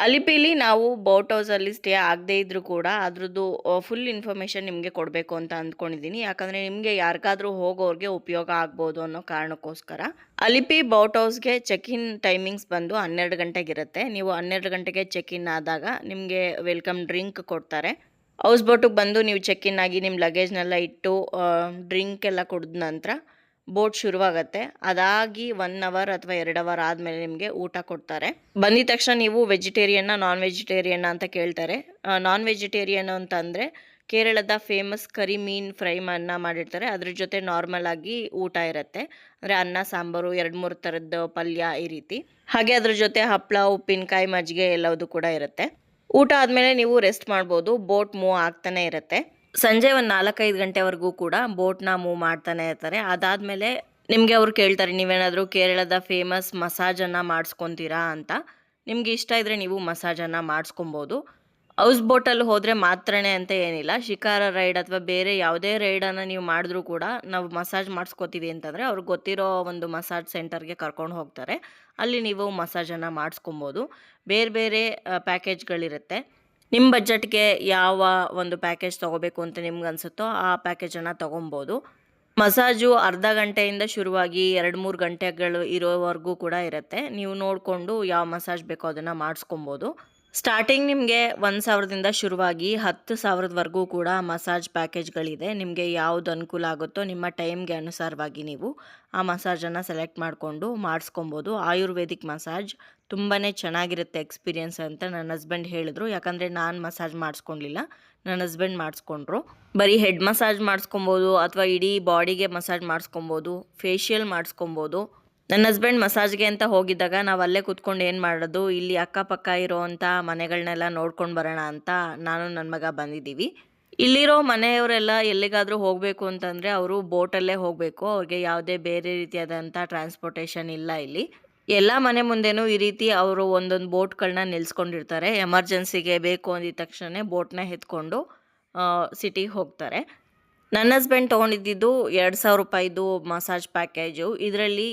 ಅಲಿಪಿಲಿ ನಾವು ಬೋಟ್ ಹೌಸಲ್ಲಿ ಸ್ಟೇ ಆಗದೇ ಇದ್ದರೂ ಕೂಡ ಅದ್ರದ್ದು ಫುಲ್ ಇನ್ಫಾರ್ಮೇಷನ್ ನಿಮಗೆ ಕೊಡಬೇಕು ಅಂತ ಅಂದ್ಕೊಂಡಿದ್ದೀನಿ. ಯಾಕಂದರೆ ನಿಮಗೆ ಯಾರಿಗಾದ್ರೂ ಹೋಗೋರಿಗೆ ಉಪಯೋಗ ಆಗ್ಬೋದು ಅನ್ನೋ ಕಾರಣಕ್ಕೋಸ್ಕರ. ಅಲಿಪಿ ಬೋಟ್ ಹೌಸ್ಗೆ ಚೆಕ್ ಇನ್ ಟೈಮಿಂಗ್ಸ್ ಬಂದು 12 ಗಂಟೆಗಿರುತ್ತೆ. ನೀವು 12 ಗಂಟೆಗೆ ಚೆಕ್ ಇನ್ ಆದಾಗ ನಿಮಗೆ ವೆಲ್ಕಮ್ ಡ್ರಿಂಕ್ ಕೊಡ್ತಾರೆ. ಹೌಸ್ ಬೋಟಿಗೆ ಬಂದು ನೀವು ಚೆಕ್ ಇನ್ ಆಗಿ ನಿಮ್ಮ ಲಗೇಜ್ನೆಲ್ಲ ಇಟ್ಟು ಡ್ರಿಂಕ್ ಎಲ್ಲ ಕುಡಿದ ನಂತರ ಬೋಟ್ ಶುರುವಾಗತ್ತೆ. ಅದಾಗಿ 1 ಅವರ್ ಅಥವಾ 2 ಅವರ್ ಆದಮೇಲೆ ನಿಮಗೆ ಊಟ ಕೊಡ್ತಾರೆ. ಬಂದಿದ ತಕ್ಷಣ ನೀವು ವೆಜಿಟೇರಿಯನ್ನ, ನಾನ್ ವೆಜಿಟೇರಿಯನ್ನ ಅಂತ ಕೇಳ್ತಾರೆ. ನಾನ್ ವೆಜಿಟೇರಿಯನ್ ಅಂತಂದರೆ ಕೇರಳದ ಫೇಮಸ್ ಕರಿ ಮೀನು ಫ್ರೈ ಮಾಡಿರ್ತಾರೆ. ಅದ್ರ ಜೊತೆ ನಾರ್ಮಲ್ ಆಗಿ ಊಟ ಇರುತ್ತೆ. ಅಂದರೆ ಅನ್ನ, ಸಾಂಬಾರು, 2-3 ಥರದ್ದು ಪಲ್ಯ ಈ ರೀತಿ. ಹಾಗೆ ಅದ್ರ ಜೊತೆ ಹಪ್ಪಳ, ಉಪ್ಪಿನಕಾಯಿ, ಮಜ್ಜಿಗೆ ಎಲ್ಲವುದು ಕೂಡ ಇರುತ್ತೆ. ಊಟ ಆದಮೇಲೆ ನೀವು ರೆಸ್ಟ್ ಮಾಡ್ಬೋದು. ಬೋಟ್ ಮೂವ್ ಆಗ್ತಾನೆ ಇರುತ್ತೆ. ಸಂಜೆ ಒಂದು 4-5 ಗಂಟೆವರೆಗೂ ಕೂಡ ಬೋಟ್ನ ಮೂವ್ ಮಾಡ್ತಾನೆ ಇರ್ತಾರೆ. ಅದಾದಮೇಲೆ ನಿಮಗೆ ಅವರು ಕೇಳ್ತಾರೆ, ನೀವೇನಾದರೂ ಕೇರಳದ ಫೇಮಸ್ ಮಸಾಜನ್ನು ಮಾಡಿಸ್ಕೊತೀರಾ ಅಂತ. ನಿಮಗೆ ಇಷ್ಟ ಇದ್ದರೆ ನೀವು ಮಸಾಜನ್ನು ಮಾಡಿಸ್ಕೊಬೋದು. ಹೌಸ್ ಬೋಟಲ್ಲಿ ಹೋದರೆ ಮಾತ್ರನೇ ಅಂತ ಏನಿಲ್ಲ. ಶಿಕಾರ ರೈಡ್ ಅಥವಾ ಬೇರೆ ಯಾವುದೇ ರೈಡನ್ನು ನೀವು ಮಾಡಿದ್ರೂ ಕೂಡ ನಾವು ಮಸಾಜ್ ಮಾಡಿಸ್ಕೋತೀವಿ ಅಂತಂದರೆ ಅವ್ರಿಗೆ ಗೊತ್ತಿರೋ ಒಂದು ಮಸಾಜ್ ಸೆಂಟರ್ಗೆ ಕರ್ಕೊಂಡು ಹೋಗ್ತಾರೆ. ಅಲ್ಲಿ ನೀವು ಮಸಾಜನ್ನು ಮಾಡಿಸ್ಕೊಬೋದು. ಬೇರೆ ಬೇರೆ ಪ್ಯಾಕೇಜ್ಗಳಿರುತ್ತೆ. ನಿಮ್ಮ ಬಜೆಟ್ಗೆ ಯಾವ ಒಂದು ಪ್ಯಾಕೇಜ್ ತೊಗೋಬೇಕು ಅಂತ ನಿಮ್ಗೆ ಅನಿಸುತ್ತೋ ಆ ಪ್ಯಾಕೇಜನ್ನು ತೊಗೊಬೋದು. ಮಸಾಜು ಅರ್ಧ ಗಂಟೆಯಿಂದ ಶುರುವಾಗಿ 2-3 ಗಂಟೆಗಳು ಇರೋವರೆಗೂ ಕೂಡ ಇರುತ್ತೆ. ನೀವು ನೋಡಿಕೊಂಡು ಯಾವ ಮಸಾಜ್ ಬೇಕೋ ಅದನ್ನು ಮಾಡಿಸ್ಕೊಬೋದು. ಸ್ಟಾರ್ಟಿಂಗ್ ನಿಮಗೆ 1,000ದಿಂದ ಶುರುವಾಗಿ 10,000ವರೆಗೂ ಕೂಡ ಮಸಾಜ್ ಪ್ಯಾಕೇಜ್ಗಳಿದೆ. ನಿಮಗೆ ಯಾವುದು ಅನುಕೂಲ ಆಗುತ್ತೋ ನಿಮ್ಮ ಟೈಮ್ಗೆ ಅನುಸಾರವಾಗಿ ನೀವು ಆ ಮಸಾಜನ್ನು ಸೆಲೆಕ್ಟ್ ಮಾಡಿಕೊಂಡು ಮಾಡಿಸ್ಕೊಬೋದು. ಆಯುರ್ವೇದಿಕ್ ಮಸಾಜ್ ತುಂಬಾ ಚೆನ್ನಾಗಿರುತ್ತೆ ಎಕ್ಸ್ಪೀರಿಯೆನ್ಸ್ ಅಂತ ನನ್ನ ಹಸ್ಬೆಂಡ್ ಹೇಳಿದ್ರು. ಯಾಕಂದರೆ ನಾನು ಮಸಾಜ್ ಮಾಡಿಸ್ಕೊಂಡಿಲ್ಲ, ನನ್ನ ಹಸ್ಬೆಂಡ್ ಮಾಡಿಸ್ಕೊಂಡ್ರು. ಬರೀ ಹೆಡ್ ಮಸಾಜ್ ಮಾಡಿಸ್ಕೊಬೋದು ಅಥವಾ ಇಡೀ ಬಾಡಿಗೆ ಮಸಾಜ್ ಮಾಡಿಸ್ಕೊಬೋದು, ಫೇಶಿಯಲ್ ಮಾಡಿಸ್ಕೊಬೋದು. ನನ್ನ ಹಸ್ಬೆಂಡ್ ಮಸಾಜ್ಗೆ ಅಂತ ಹೋಗಿದ್ದಾಗ ನಾವು ಅಲ್ಲೇ ಕೂತ್ಕೊಂಡು ಏನು ಮಾಡೋದು, ಇಲ್ಲಿ ಅಕ್ಕಪಕ್ಕ ಇರೋವಂಥ ಮನೆಗಳನ್ನೆಲ್ಲ ನೋಡ್ಕೊಂಡು ಬರೋಣ ಅಂತ ನಾನು ನನ್ನ ಮಗ ಬಂದಿದ್ದೀವಿ. ಇಲ್ಲಿರೋ ಮನೆಯವರೆಲ್ಲ ಎಲ್ಲಿಗಾದರೂ ಹೋಗಬೇಕು ಅಂತಂದರೆ ಅವರು ಬೋಟಲ್ಲೇ ಹೋಗಬೇಕು. ಅವ್ರಿಗೆ ಯಾವುದೇ ಬೇರೆ ರೀತಿಯಾದಂಥ ಟ್ರಾನ್ಸ್ಪೋರ್ಟೇಷನ್ ಇಲ್ಲ ಇಲ್ಲಿ. ಎಲ್ಲ ಮನೆ ಮುಂದೆನೂ ಈ ರೀತಿ ಅವರು ಒಂದೊಂದು ಬೋಟ್ಗಳನ್ನ ನಿಲ್ಲಿಸ್ಕೊಂಡಿರ್ತಾರೆ. ಎಮರ್ಜೆನ್ಸಿಗೆ ಬೇಕು ಅಂದಿದ ತಕ್ಷಣ ಬೋಟ್ನ ಎತ್ಕೊಂಡು ಸಿಟಿಗೆ ಹೋಗ್ತಾರೆ. ನನ್ನ ಹಸ್ಬೆಂಡ್ ತೊಗೊಂಡಿದ್ದು 2,000 ರೂಪಾಯಿದು ಮಸಾಜ್ ಪ್ಯಾಕೇಜು. ಇದರಲ್ಲಿ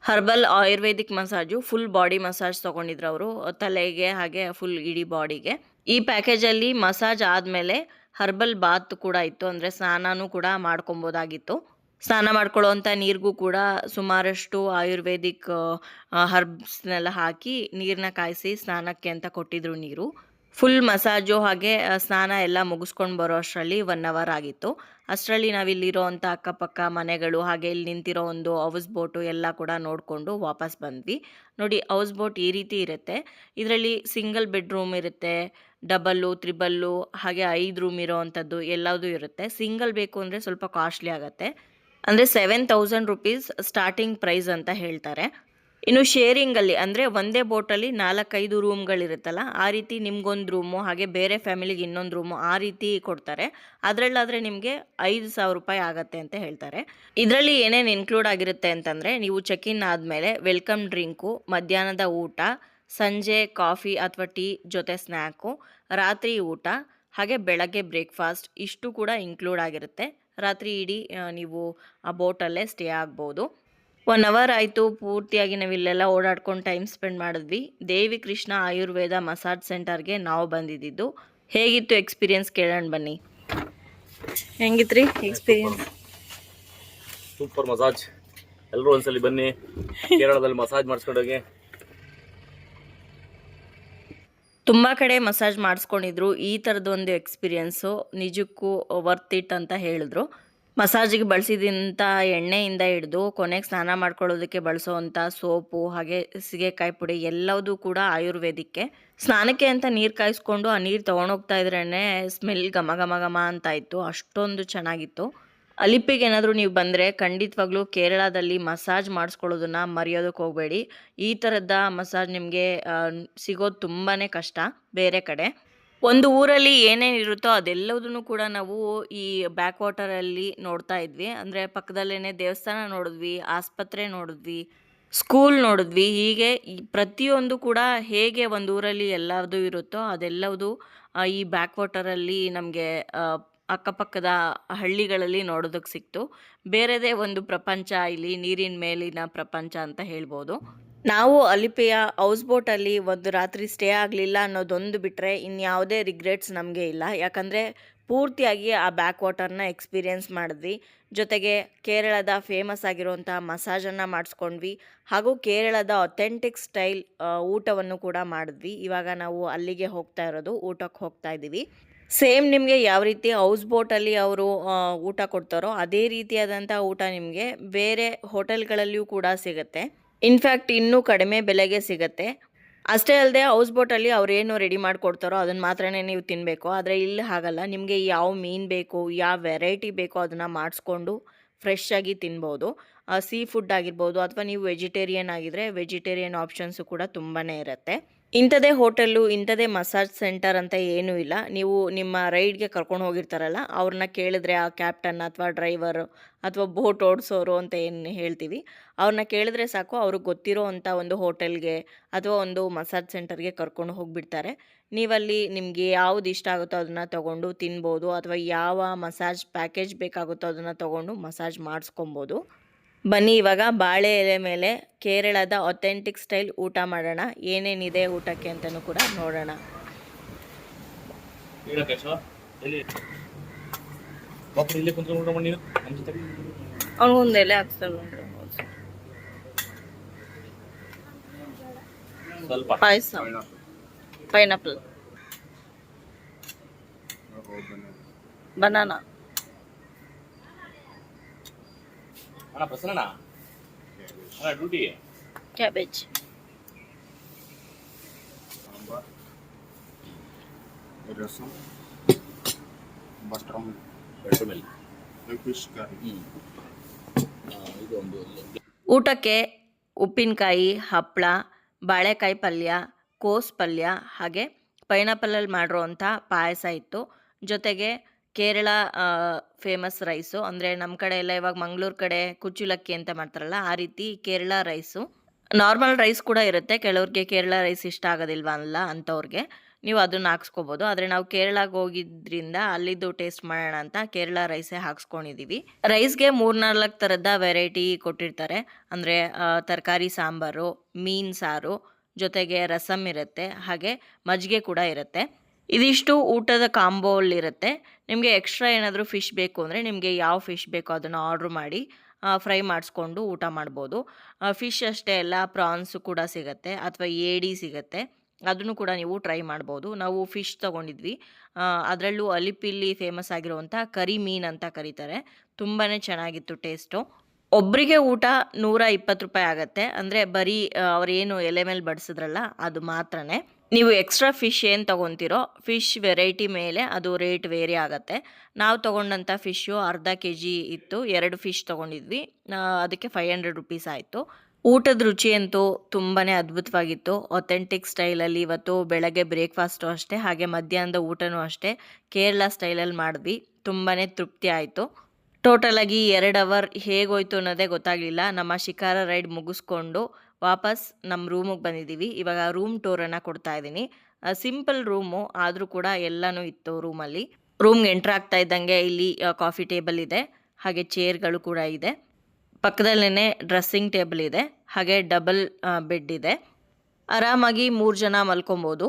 herbal ayurvedic massage, full body massage ತೊಗೊಂಡಿದ್ರು ಅವರು, ತಲೆಗೆ ಹಾಗೆ ಫುಲ್ ಇಡೀ ಬಾಡಿಗೆ. ಈ ಪ್ಯಾಕೇಜಲ್ಲಿ ಮಸಾಜ್ ಆದಮೇಲೆ ಹರ್ಬಲ್ ಬಾತ್ ಕೂಡ ಇತ್ತು, ಅಂದರೆ ಸ್ನಾನನೂ ಕೂಡ ಮಾಡ್ಕೊಬೋದಾಗಿತ್ತು. ಸ್ನಾನ ಮಾಡ್ಕೊಳ್ಳೋವಂಥ ನೀರಿಗೂ ಕೂಡ ಸುಮಾರಷ್ಟು ಆಯುರ್ವೇದಿಕ್ ಹರ್ಬ್ಸ್ನೆಲ್ಲ ಹಾಕಿ ನೀರನ್ನ ಕಾಯಿಸಿ ಸ್ನಾನಕ್ಕೆ ಅಂತ ಕೊಟ್ಟಿದ್ರು ನೀರು. ಫುಲ್ ಮಸಾಜು ಹಾಗೆ ಸ್ನಾನ ಎಲ್ಲ ಮುಗಿಸ್ಕೊಂಡು ಬರೋ ಅಷ್ಟರಲ್ಲಿ 1 ಅವರ್ ಆಗಿತ್ತು. ಅಷ್ಟರಲ್ಲಿ ನಾವಿಲ್ಲಿರೋ ಅಂಥ ಅಕ್ಕಪಕ್ಕ ಮನೆಗಳು ಹಾಗೆ ಇಲ್ಲಿ ನಿಂತಿರೋ ಒಂದು ಹೌಸ್ ಬೋಟು ಎಲ್ಲ ಕೂಡ ನೋಡಿಕೊಂಡು ವಾಪಸ್ ಬಂದ್ವಿ. ನೋಡಿ ಹೌಸ್ ಬೋಟ್ ಈ ರೀತಿ ಇರುತ್ತೆ. ಇದರಲ್ಲಿ ಸಿಂಗಲ್ ಬೆಡ್ರೂಮ್ ಇರುತ್ತೆ, ಡಬಲ್ಲು, ತ್ರಿಬಲ್ಲು ಹಾಗೆ 5 ರೂಮ್ ಇರೋ ಅಂಥದ್ದು ಎಲ್ಲದೂ ಇರುತ್ತೆ. ಸಿಂಗಲ್ ಬೇಕು ಅಂದರೆ ಸ್ವಲ್ಪ ಕಾಸ್ಟ್ಲಿ ಆಗುತ್ತೆ. ಅಂದರೆ 7000 ರುಪೀಸ್ ಸ್ಟಾರ್ಟಿಂಗ್ ಪ್ರೈಸ್ ಅಂತ ಹೇಳ್ತಾರೆ. ಇನ್ನು ಶೇರಿಂಗಲ್ಲಿ ಅಂದರೆ ಒಂದೇ ಬೋಟಲ್ಲಿ 4-5 ರೂಮ್ಗಳಿರುತ್ತಲ್ಲ, ಆ ರೀತಿ ನಿಮ್ಗೊಂದು ರೂಮು ಹಾಗೆ ಬೇರೆ ಫ್ಯಾಮಿಲಿಗೆ ಇನ್ನೊಂದು ರೂಮು ಆ ರೀತಿ ಕೊಡ್ತಾರೆ. ಅದರಲ್ಲಾದರೆ ನಿಮಗೆ 5000 ರೂಪಾಯಿ ಆಗುತ್ತೆ ಅಂತ ಹೇಳ್ತಾರೆ. ಇದರಲ್ಲಿ ಏನೇನು ಇನ್ಕ್ಲೂಡ್ ಆಗಿರುತ್ತೆ ಅಂತಂದರೆ, ನೀವು ಚೆಕ್ ಇನ್ ಆದಮೇಲೆ ವೆಲ್ಕಮ್ ಡ್ರಿಂಕು, ಮಧ್ಯಾಹ್ನದ ಊಟ, ಸಂಜೆ ಕಾಫಿ ಅಥವಾ ಟೀ ಜೊತೆ ಸ್ನ್ಯಾಕು, ರಾತ್ರಿ ಊಟ ಹಾಗೆ ಬೆಳಗ್ಗೆ ಬ್ರೇಕ್ಫಾಸ್ಟ್ ಇಷ್ಟು ಕೂಡ ಇನ್ಕ್ಲೂಡ್ ಆಗಿರುತ್ತೆ. ರಾತ್ರಿ ಇಡೀ ನೀವು ಆ ಬೋಟಲ್ಲೇ ಸ್ಟೇ ಆಗ್ಬೋದು. 1 ಅವರ್ ಆಯಿತು ಪೂರ್ತಿಯಾಗಿ ನಾವು ಇಲ್ಲೆಲ್ಲ ಓಡಾಡ್ಕೊಂಡು ಟೈಮ್ ಸ್ಪೆಂಡ್ ಮಾಡಿದ್ವಿ. ದೇವಿ ಕೃಷ್ಣ ಆಯುರ್ವೇದ ಮಸಾಜ್ ಸೆಂಟರ್ಗೆ ನಾವು ಬಂದಿದ್ದು. ಹೇಗಿತ್ತು ಎಕ್ಸ್ಪೀರಿಯನ್ಸ್ ಕೇಳೋಣ ಬನ್ನಿ. ಹೆಂಗಿತ್ರಿ ಎಕ್ಸ್ಪೀರಿಯನ್ಸ್? Super massage. ಎಲ್ಲರೂ ಒಂದ್ಸಲಿ ಬನ್ನಿ, ಕೇರಳದಲ್ಲಿ ಮಸಾಜ್ ಮಾಡಿಸ್ಕೊಂಡೋಗಿ. ತುಂಬ ಕಡೆ ಮಸಾಜ್ ಮಾಡಿಸ್ಕೊಂಡಿದ್ರು. ಈ ಥರದ್ದು ಒಂದು ಎಕ್ಸ್ಪೀರಿಯೆನ್ಸು ನಿಜಕ್ಕೂ ವರ್ತ್ ಇಟ್ ಅಂತ ಹೇಳಿದ್ರು. ಮಸಾಜಿಗೆ ಬಳಸಿದಂಥ ಎಣ್ಣೆಯಿಂದ ಹಿಡಿದು ಕೊನೆಗೆ ಸ್ನಾನ ಮಾಡ್ಕೊಳ್ಳೋದಕ್ಕೆ ಬಳಸೋವಂಥ ಸೋಪು ಹಾಗೆ ಸೀಗೆಕಾಯಿ ಪುಡಿ ಎಲ್ಲದೂ ಕೂಡ ಆಯುರ್ವೇದಿಕ್ಕೆ. ಸ್ನಾನಕ್ಕೆ ಅಂತ ನೀರು ಕಾಯಿಸ್ಕೊಂಡು ಆ ನೀರು ತೊಗೊಂಡೋಗ್ತಾ ಇದ್ರೇ ಸ್ಮೆಲ್ ಘಮ ಘಮ ಘಮ ಅಂತ ಇತ್ತು. ಅಷ್ಟೊಂದು ಚೆನ್ನಾಗಿತ್ತು. ಅಲಿಪಿಗೆ ಏನಾದರೂ ನೀವು ಬಂದರೆ ಖಂಡಿತವಾಗ್ಲೂ ಕೇರಳದಲ್ಲಿ ಮಸಾಜ್ ಮಾಡಿಸ್ಕೊಳ್ಳೋದನ್ನು ಮರೆಯೋದಕ್ಕೆ ಹೋಗಬೇಡಿ. ಈ ಥರದ ಮಸಾಜ್ ನಿಮಗೆ ಸಿಗೋದು ತುಂಬಾ ಕಷ್ಟ ಬೇರೆ ಕಡೆ. ಒಂದು ಊರಲ್ಲಿ ಏನೇನಿರುತ್ತೋ ಅದೆಲ್ಲದನ್ನು ಕೂಡ ನಾವು ಈ ಬ್ಯಾಕ್ ವಾಟರಲ್ಲಿ ನೋಡ್ತಾ ಇದ್ವಿ. ಅಂದರೆ ಪಕ್ಕದಲ್ಲೇ ದೇವಸ್ಥಾನ ನೋಡಿದ್ವಿ, ಆಸ್ಪತ್ರೆ ನೋಡಿದ್ವಿ, ಸ್ಕೂಲ್ ನೋಡಿದ್ವಿ. ಹೀಗೆ ಈ ಪ್ರತಿಯೊಂದು ಕೂಡ ಹೇಗೆ ಒಂದು ಊರಲ್ಲಿ ಎಲ್ಲದೂ ಇರುತ್ತೋ ಅದೆಲ್ಲವುದು ಈ ಬ್ಯಾಕ್ ವಾಟರಲ್ಲಿ ನಮಗೆ ಅಕ್ಕಪಕ್ಕದ ಹಳ್ಳಿಗಳಲ್ಲಿ ನೋಡೋದಕ್ಕೆ ಸಿಕ್ತು. ಬೇರೆದೇ ಒಂದು ಪ್ರಪಂಚ ಇಲ್ಲಿ, ನೀರಿನ ಮೇಲಿನ ಪ್ರಪಂಚ ಅಂತ ಹೇಳ್ಬೋದು. ನಾವು ಅಲಿಪಿಯ ಹೌಸ್ ಬೋಟಲ್ಲಿ ಒಂದು ರಾತ್ರಿ ಸ್ಟೇ ಆಗಲಿಲ್ಲ ಅನ್ನೋದೊಂದು ಬಿಟ್ಟರೆ ಇನ್ಯಾವುದೇ ರಿಗ್ರೆಟ್ಸ್ ನಮಗೆ ಇಲ್ಲ. ಯಾಕಂದರೆ ಪೂರ್ತಿಯಾಗಿ ಆ ಬ್ಯಾಕ್ ವಾಟರ್ನ ಎಕ್ಸ್ಪೀರಿಯೆನ್ಸ್ ಮಾಡಿದ್ವಿ. ಜೊತೆಗೆ ಕೇರಳದ ಫೇಮಸ್ ಆಗಿರುವಂಥ ಮಸಾಜನ್ನು ಮಾಡಿಸ್ಕೊಂಡ್ವಿ. ಹಾಗೂ ಕೇರಳದ ಅಥೆಂಟಿಕ್ ಸ್ಟೈಲ್ ಊಟವನ್ನು ಕೂಡ ಮಾಡಿದ್ವಿ. ಇವಾಗ ನಾವು ಅಲ್ಲಿಗೆ ಹೋಗ್ತಾ ಇರೋದು, ಊಟಕ್ಕೆ ಹೋಗ್ತಾ ಇದ್ದೀವಿ. ಸೇಮ್ ನಿಮಗೆ ಯಾವ ರೀತಿ ಹೌಸ್ ಬೋಟಲ್ಲಿ ಅವರು ಊಟ ಕೊಡ್ತಾರೋ ಅದೇ ರೀತಿಯಾದಂಥ ಊಟ ನಿಮಗೆ ಬೇರೆ ಹೋಟೆಲ್ಗಳಲ್ಲಿಯೂ ಕೂಡ ಸಿಗುತ್ತೆ. ಇನ್ಫ್ಯಾಕ್ಟ್ ಇನ್ನೂ ಕಡಿಮೆ ಬೆಲೆಗೆ ಸಿಗುತ್ತೆ. ಅಷ್ಟೇ ಅಲ್ಲದೆ ಹೌಸ್ ಬೋಟಲ್ಲಿ ಅವ್ರೇನು ರೆಡಿ ಮಾಡಿಕೊಡ್ತಾರೋ ಅದನ್ನು ಮಾತ್ರನೇ ನೀವು ತಿನ್ನಬೇಕು. ಆದರೆ ಇಲ್ಲಿ ಹಾಗಲ್ಲ, ನಿಮಗೆ ಯಾವ ಮೀನು ಬೇಕು, ಯಾವ ವೆರೈಟಿ ಬೇಕೋ ಅದನ್ನು ಮಾಡಿಸ್ಕೊಂಡು ಫ್ರೆಶ್ ಆಗಿ ತಿನ್ಬೋದು. ಸೀ ಫುಡ್ ಆಗಿರ್ಬೋದು ಅಥವಾ ನೀವು ವೆಜಿಟೇರಿಯನ್ ಆಗಿದ್ದರೆ ವೆಜಿಟೇರಿಯನ್ ಆಪ್ಷನ್ಸು ಕೂಡ ತುಂಬಾ ಇರುತ್ತೆ. ಇಂಥದೇ ಹೋಟೆಲ್ಲು, ಇಂಥದೇ ಮಸಾಜ್ ಸೆಂಟರ್ ಅಂತ ಏನೂ ಇಲ್ಲ. ನೀವು ನಿಮ್ಮ ರೈಡ್ಗೆ ಕರ್ಕೊಂಡು ಹೋಗಿರ್ತಾರಲ್ಲ ಅವ್ರನ್ನ ಕೇಳಿದ್ರೆ ಆ ಕ್ಯಾಪ್ಟನ್ ಅಥವಾ ಡ್ರೈವರು ಅಥವಾ ಬೋಟ್ ಓಡಿಸೋರು ಅಂತ ಏನು ಹೇಳ್ತೀವಿ, ಅವ್ರನ್ನ ಕೇಳಿದ್ರೆ ಸಾಕು, ಅವ್ರಿಗೆ ಗೊತ್ತಿರೋ ಅಂಥ ಒಂದು ಹೋಟೆಲ್ಗೆ ಅಥವಾ ಒಂದು ಮಸಾಜ್ ಸೆಂಟರ್ಗೆ ಕರ್ಕೊಂಡು ಹೋಗಿಬಿಡ್ತಾರೆ. ನೀವಲ್ಲಿ ನಿಮಗೆ ಯಾವುದು ಇಷ್ಟ ಆಗುತ್ತೋ ಅದನ್ನು ತೊಗೊಂಡು ತಿನ್ಬೋದು ಅಥವಾ ಯಾವ ಮಸಾಜ್ ಪ್ಯಾಕೇಜ್ ಬೇಕಾಗುತ್ತೋ ಅದನ್ನು ತೊಗೊಂಡು ಮಸಾಜ್ ಮಾಡಿಸ್ಕೊಬೋದು. ಬನ್ನಿ ಇವಾಗ ಬಾಳೆ ಎಲೆ ಮೇಲೆ ಕೇರಳದ ಅಥೆಂಟಿಕ್ ಸ್ಟೈಲ್ ಊಟ ಮಾಡೋಣ. ಏನೇನಿದೆ ಊಟಕ್ಕೆ ಅಂತಲೂ ಕೂಡ ನೋಡೋಣ. ಅವನಿಗೊಂದು ಎಲೆ ಹಾಕ್ತಾರೆ. ಪಾಯಸ, pineapple, banana, cabbage, rasam, buttermilk, fish curry. ಊಟಕ್ಕೆ ಉಪ್ಪಿನಕಾಯಿ, ಹಪ್ಪಳ, ಬಾಳೆಕಾಯಿ ಪಲ್ಯ, ಕೋಸ್ ಪಲ್ಯ ಹಾಗೆ ಪೈನಾಪಲಲ್ಲಿ ಮಾಡಿರೋವಂಥ ಪಾಯಸ ಇತ್ತು. ಜೊತೆಗೆ ಕೇರಳ ಫೇಮಸ್ ರೈಸು, ಅಂದರೆ ನಮ್ಮ ಕಡೆ ಎಲ್ಲ ಇವಾಗ ಮಂಗಳೂರು ಕಡೆ ಕುಚ್ಚುಲಕ್ಕಿ ಅಂತ ಮಾಡ್ತಾರಲ್ಲ ಆ ರೀತಿ ಕೇರಳ ರೈಸು. ನಾರ್ಮಲ್ ರೈಸ್ ಕೂಡ ಇರುತ್ತೆ, ಕೆಲವ್ರಿಗೆ ಕೇರಳ ರೈಸ್ ಇಷ್ಟ ಆಗೋದಿಲ್ವಲ್ಲ ಅಂಥವ್ರಿಗೆ ನೀವು ಅದನ್ನು ಹಾಕ್ಸ್ಕೊಬೋದು. ಆದರೆ ನಾವು ಕೇರಳಕ್ಕೆ ಹೋಗಿದ್ರಿಂದ ಅಲ್ಲಿದ್ದು ಟೇಸ್ಟ್ ಮಾಡೋಣ ಅಂತ ಕೇರಳ ರೈಸೇ ಹಾಕ್ಸ್ಕೊಂಡಿದ್ದೀವಿ. ರೈಸ್ಗೆ 3-4 ಥರದ ವೆರೈಟಿ ಕೊಟ್ಟಿರ್ತಾರೆ. ಅಂದರೆ ತರಕಾರಿ ಸಾಂಬಾರು, ಮೀನು ಸಾರು, ಜೊತೆಗೆ ರಸಮ್ ಇರುತ್ತೆ, ಹಾಗೆ ಮಜ್ಜಿಗೆ ಕೂಡ ಇರುತ್ತೆ. ಇದಿಷ್ಟು ಊಟದ ಕಾಂಬೋಲಿರುತ್ತೆ. ನಿಮಗೆ ಎಕ್ಸ್ಟ್ರಾ ಏನಾದರೂ ಫಿಶ್ ಬೇಕು ಅಂದರೆ ನಿಮಗೆ ಯಾವ ಫಿಶ್ ಬೇಕೋ ಅದನ್ನು ಆರ್ಡ್ರ್ ಮಾಡಿ ಫ್ರೈ ಮಾಡಿಸ್ಕೊಂಡು ಊಟ ಮಾಡ್ಬೋದು. ಫಿಶ್ ಅಷ್ಟೇ ಅಲ್ಲ, ಪ್ರಾನ್ಸು ಕೂಡ ಸಿಗುತ್ತೆ ಅಥವಾ ಏಡಿ ಸಿಗುತ್ತೆ. ಅದನ್ನು ಕೂಡ ನೀವು ಟ್ರೈ ಮಾಡ್ಬೋದು. ನಾವು ಫಿಶ್ ತೊಗೊಂಡಿದ್ವಿ. ಅದರಲ್ಲೂ ಅಲಿಪಿಲಿ ಫೇಮಸ್ ಆಗಿರುವಂಥ ಕರಿ ಮೀನು ಅಂತ ಕರೀತಾರೆ. ತುಂಬಾ ಚೆನ್ನಾಗಿತ್ತು ಟೇಸ್ಟು. ಒಬ್ಬರಿಗೆ ಊಟ 120 ರೂಪಾಯಿ ಆಗುತ್ತೆ. ಅಂದರೆ ಬರೀ ಅವರೇನು ಎಲೆ ಮೇಲೆ ಬಡಿಸಿದ್ರಲ್ಲ ಅದು ಮಾತ್ರನೇ. ನೀವು ಎಕ್ಸ್ಟ್ರಾ ಫಿಶ್ ಏನು ತೊಗೊತೀರೋ ಫಿಶ್ ವೆರೈಟಿ ಮೇಲೆ ಅದು ರೇಟ್ ವೇರಿ ಆಗುತ್ತೆ. ನಾವು ತೊಗೊಂಡಂಥ ಫಿಶ್ಶು ಅರ್ಧ kg ಇತ್ತು. 2 ಫಿಶ್ ತೊಗೊಂಡಿದ್ವಿ. ಅದಕ್ಕೆ 500 ರುಪೀಸ್ ಆಯಿತು. ಊಟದ ರುಚಿ ಅಂತೂ ತುಂಬಾ ಅದ್ಭುತವಾಗಿತ್ತು. ಒಥೆಂಟಿಕ್ ಸ್ಟೈಲಲ್ಲಿ ಇವತ್ತು ಬೆಳಗ್ಗೆ ಬ್ರೇಕ್ಫಾಸ್ಟು ಅಷ್ಟೇ, ಹಾಗೆ ಮಧ್ಯಾಹ್ನದ ಊಟನೂ ಅಷ್ಟೇ ಕೇರಳ ಸ್ಟೈಲಲ್ಲಿ ಮಾಡಿದ್ವಿ. ತುಂಬಾ ತೃಪ್ತಿ ಆಯಿತು. ಟೋಟಲಾಗಿ 2 ಅವರ್ ಹೇಗೋಯ್ತು ಅನ್ನೋದೇ ಗೊತ್ತಾಗಲಿಲ್ಲ. ನಮ್ಮ ಶಿಕಾರ ರೈಡ್ ಮುಗಿಸ್ಕೊಂಡು ವಾಪಸ್ ನಮ್ಮ ರೂಮಿಗೆ ಬಂದಿದ್ದೀವಿ. ಇವಾಗ ರೂಮ್ ಟೂರನ್ನು ಕೊಡ್ತಾ ಇದ್ದೀನಿ. ಸಿಂಪಲ್ ರೂಮು ಆದರೂ ಕೂಡ ಎಲ್ಲನೂ ಇತ್ತು ರೂಮಲ್ಲಿ. ರೂಮ್ಗೆ ಎಂಟ್ರ್ ಆಗ್ತಾ ಇದ್ದಂಗೆ ಇಲ್ಲಿ ಕಾಫಿ ಟೇಬಲ್ ಇದೆ, ಹಾಗೆ ಚೇರ್ಗಳು ಕೂಡ ಇದೆ. ಪಕ್ಕದಲ್ಲೇ ಡ್ರೆಸ್ಸಿಂಗ್ ಟೇಬಲ್ ಇದೆ, ಹಾಗೆ ಡಬಲ್ ಬೆಡ್ ಇದೆ. ಆರಾಮಾಗಿ 3 ಜನ ಮಲ್ಕೊಬೋದು.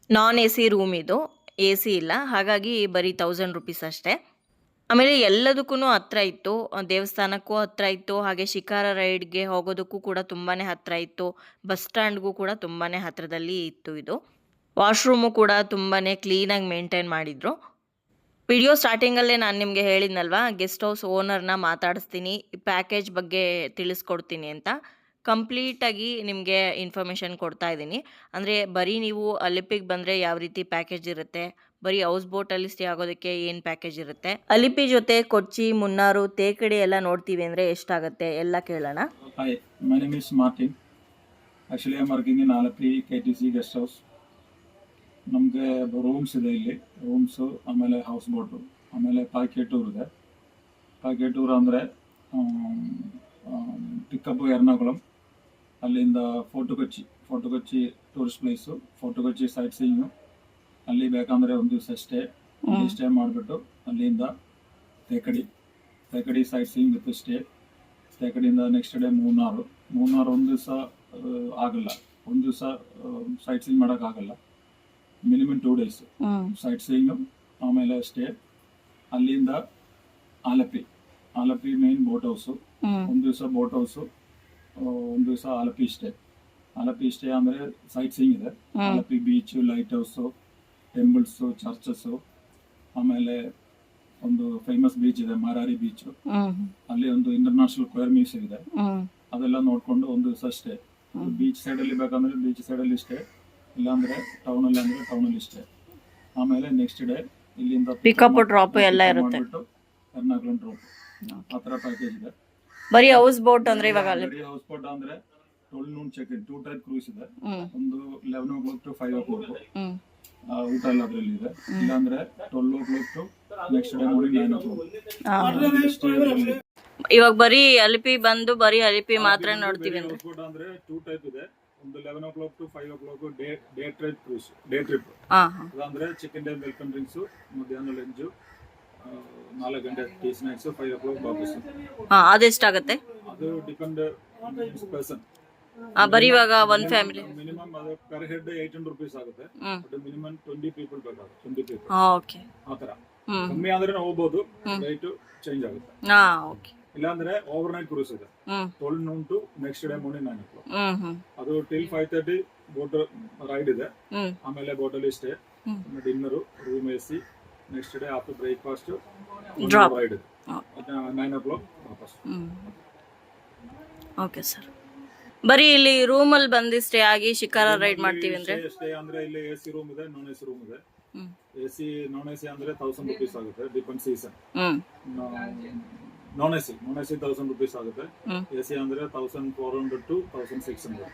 ನಾನ್ AC ರೂಮ್ ಇದು, AC ಇಲ್ಲ, ಹಾಗಾಗಿ ಬರೀ 1000 ರುಪೀಸ್ ಅಷ್ಟೇ. ಆಮೇಲೆ ಎಲ್ಲದಕ್ಕೂ ಹತ್ರ ಇತ್ತು. ದೇವಸ್ಥಾನಕ್ಕೂ ಹತ್ರ ಇತ್ತು, ಹಾಗೆ ಶಿಕಾರ ರೈಡ್ಗೆ ಹೋಗೋದಕ್ಕೂ ಕೂಡ ತುಂಬಾ ಹತ್ರ ಇತ್ತು. ಬಸ್ ಸ್ಟ್ಯಾಂಡ್ಗೂ ಕೂಡ ತುಂಬಾ ಹತ್ತಿರದಲ್ಲಿ ಇತ್ತು ಇದು. ವಾಶ್ರೂಮು ಕೂಡ ತುಂಬಾ ಕ್ಲೀನಾಗಿ ಮೇಂಟೈನ್ ಮಾಡಿದರು. ವಿಡಿಯೋ ಸ್ಟಾರ್ಟಿಂಗಲ್ಲೇ ನಾನು ನಿಮಗೆ ಹೇಳಿದ್ನಲ್ವಾ, ಗೆಸ್ಟ್ ಹೌಸ್ ಓನರ್ನ ಮಾತಾಡಿಸ್ತೀನಿ, ಪ್ಯಾಕೇಜ್ ಬಗ್ಗೆ ತಿಳಿಸ್ಕೊಡ್ತೀನಿ ಅಂತ. ಕಂಪ್ಲೀಟಾಗಿ ನಿಮಗೆ ಇನ್ಫಾರ್ಮೇಷನ್ ಕೊಡ್ತಾ ಇದ್ದೀನಿ. ಅಂದರೆ ಬರೀ ನೀವು ಅಲಿಪಿಗೆ ಬಂದರೆ ಯಾವ ರೀತಿ ಪ್ಯಾಕೇಜ್ ಇರುತ್ತೆ, ಬರೀ ಹೌಸ್ ಬೋಟಲ್ಲಿ ಸ್ಟೇ ಆಗೋದಕ್ಕೆ ಏನು ಪ್ಯಾಕೇಜ್ ಇರುತ್ತೆ, ಅಲಿಪಿ ಜೊತೆ ಕೊಚ್ಚಿ, ಮುನ್ನಾರು, ತೇಕಡಿ ಎಲ್ಲ ನೋಡ್ತೀವಿ ಅಂದರೆ ಎಷ್ಟಾಗುತ್ತೆ ಎಲ್ಲ ಕೇಳೋಣ. Hi, my name is Martin. Actually, I am working in Alapi KTC guest house. ನಮಗೆ ರೂಮ್ಸ್ ಇದೆ ಇಲ್ಲಿ. ರೂಮ್ಸು, ಆಮೇಲೆ ಹೌಸ್ ಬೋಟು, ಆಮೇಲೆ ಪ್ಯಾಕೇಜ್ ಟೂರ್ ಇದೆ. ಪ್ಯಾಕೇಜ್ ಟೂರ್ ಅಂದರೆ ಪಿಕಪ್ ಎರ್ನಾಕುಳಂ, ಅಲ್ಲಿಂದ Fort Kochi tourist place, Fort Kochi sightseeing. ಅಲ್ಲಿ ಬೇಕಂದರೆ ಒಂದು ದಿವಸ ಸ್ಟೇ ಮಾಡಿಬಿಟ್ಟು ಅಲ್ಲಿಂದ Thekkady sightseeing with stay. ತೇಕಡಿಯಿಂದ ನೆಕ್ಸ್ಟ್ ಡೇ ಮೂನಾರು ಒಂದು ದಿವಸ ಆಗಲ್ಲ, ಒಂದು ದಿವಸ ಸೈಟ್ ಸೀಯಿಂಗ್ ಮಾಡೋಕ್ಕಾಗಲ್ಲ. ಮಿನಿಮಮ್ 2 days ಸೈಟ್ ಸೀಯಿಂಗು, ಆಮೇಲೆ ಸ್ಟೇ. ಅಲ್ಲಿಂದ ಆಲಪಿ ಮೇನ್ ಬೋಟ್ ಹೌಸು, ಒಂದು ದಿವಸ ಬೋಟ್ ಹೌಸು, ಒಂದು ದಿವಸ ಆಲಪಿ ಸ್ಟೇ ಅಂದರೆ ಸೈಟ್ ಸೀಯಿಂಗ್ ಇದೆ. ಆಲಪಿ ಬೀಚು, ಲೈಟ್ ಹೌಸು, ಟೆಂಪಲ್ಸು, ಚರ್ಚಸ್ಸು, ಆಮೇಲೆ ಒಂದು ಫೇಮಸ್ ಬೀಚ್ ಇದೆ ಮಾರಾರಿ ಬೀಚು. ಅಲ್ಲಿ ಒಂದು ಇಂಟರ್ನ್ಯಾಷನಲ್ ಕ್ವೇರ್ ಮ್ಯೂಸಿಯಂ ಇದೆ. ಅದೆಲ್ಲ ನೋಡ್ಕೊಂಡು ಒಂದು ದಿವಸ ಸ್ಟೇ. ಬೀಚ್ ಸೈಡಲ್ಲಿ ಬೇಕಂದ್ರೆ ಬೀಚ್ ಸೈಡಲ್ಲಿ ಸ್ಟೇ, ಇಲ್ಲಾಂದ್ರೆ ಟೌನಲ್ಲಿ ಅಂದ್ರೆ ಟೌನಲ್ಲಿ ಸ್ಟೇ. ಆಮೇಲೆ ನೆಕ್ಸ್ಟ್ ಡೇ ಇಲ್ಲಿಂದ ಪಿಕಪ್ ಡ್ರಾಪ್ ಎಲ್ಲ ಇರುತ್ತೆ. ಎರ್ನಾಕುಳಂ ಡ್ರಾಪ್, ಆ ಥರ ಪ್ಯಾಕೇಜ್ ಇದೆ. ಬರೀ ಹೌಸ್ ಬೋಟ್ ಅಂದರೆ ಇವಾಗ ಹೌಸ್ ಬೋಟ್ ಅಂದ್ರೆ 12 noon ಚೆಕ್-ಇನ್, 2 type ಕ್ರೂಸ್ ಇದೆ. ಒಂದು 11 o'clock to 5 o'clock ಊಟ ಎಲ್ಲ ಅದರಲ್ಲಿ ಇದೆ. ಇಲ್ಲಾಂದ್ರೆ 12 o'clock to next day morning 9 o'clock. ಇವಾಗ ಬರೀ ಅಲಿಪಿ ಬಂದು ಬರೀ ಅಲಿಪಿ ಮಾತ್ರ ನೋಡ್ತೀವಿ ಅಂದ್ರೆ ಹೌಸ್ ಬೋಟ್ ಅಂದ್ರೆ 2 type ಇದೆ. ಒಂದು 11 o'clock to 5 o'clock day trip cruise, day trip. ಅದಂದ್ರೆ ಚಿಕನ್ ಡೇ ವೆಲ್ಕಮ್ ಡ್ರಿಂಕ್ಸ್, ಮಧ್ಯಾಹ್ನ ಲಂಚು, 4 ಗಂಟೆ ಟೀ ಸ್ನಾಕ್ಸ್, 5 o'clock ವಾಪಸ್. ಅದೆಷ್ಟಾಗುತ್ತೆ? ಅದು ಡಿಪೆಂಡ್ ಪರ್ಸನ್. ಬರೀ ಇವಾಗ ಒಂದು ಫ್ಯಾಮಿಲಿ ಮಿನಿಮಮ್ ಅದು ಪರ್ ಹೆಡ್ 800 ರುಪೀಸ್ ಆಗುತ್ತೆ. ಬಟ್ ಮಿನಿಮಮ್ 20 people ಬೇಕಾಗುತ್ತೆ. 20 people ಓಕೆ, ಆ ಥರ. ಕಮ್ಮಿ ಅಂದ್ರೆ ನಾವು ಹೋಗ್ಬೋದು, ರೈಟ್ ಚೇಂಜ್ ಆಗುತ್ತೆ. ಓಕೆ. ಇಲ್ಲಾಂದ್ರೆ ಓವರ್ ನೈಟ್ ಕ್ರೂಸ್ ಇದೆ, 12 noon to next day morning 9 o'clock. ಅದು ಟಿಲ್ 5:30 ಬೋಟ್ ರೈಡ್ ಇದೆ. ಆಮೇಲೆ ಬೋಟಲ್ಲಿ stay, dinner, room AC, next day after breakfast ride ಇದೆ. 9 o'clock ವಾಪಸ್. Okay sir. ಬರೀ ಇಲ್ಲಿ ರೂಮಲ್ಲಿ ಬಂದು ಸ್ಟೇ ಆಗಿ ಶಿಕಾರ ರೈಡ್ ಮಾಡ್ತೀವಿ ಅಂದ್ರೆ ಸ್ಟೇ ಅಂದ್ರೆ ಇಲ್ಲಿ AC ರೂಮ್ ಇದೆ, ನಾನ್ AC ರೂಮ್ ಇದೆ. ನಾನ್ AC ಅಂದ್ರೆ 1000 ರುಪೀಸ್ ಆಗುತ್ತೆ, ಡಿಪೆಂಡ್ ಸೀಸನ್. ನಾನ್ AC 1000 ರುಪೀಸ್ ಆಗುತ್ತೆ. AC ಅಂದ್ರೆ 1400 to 1600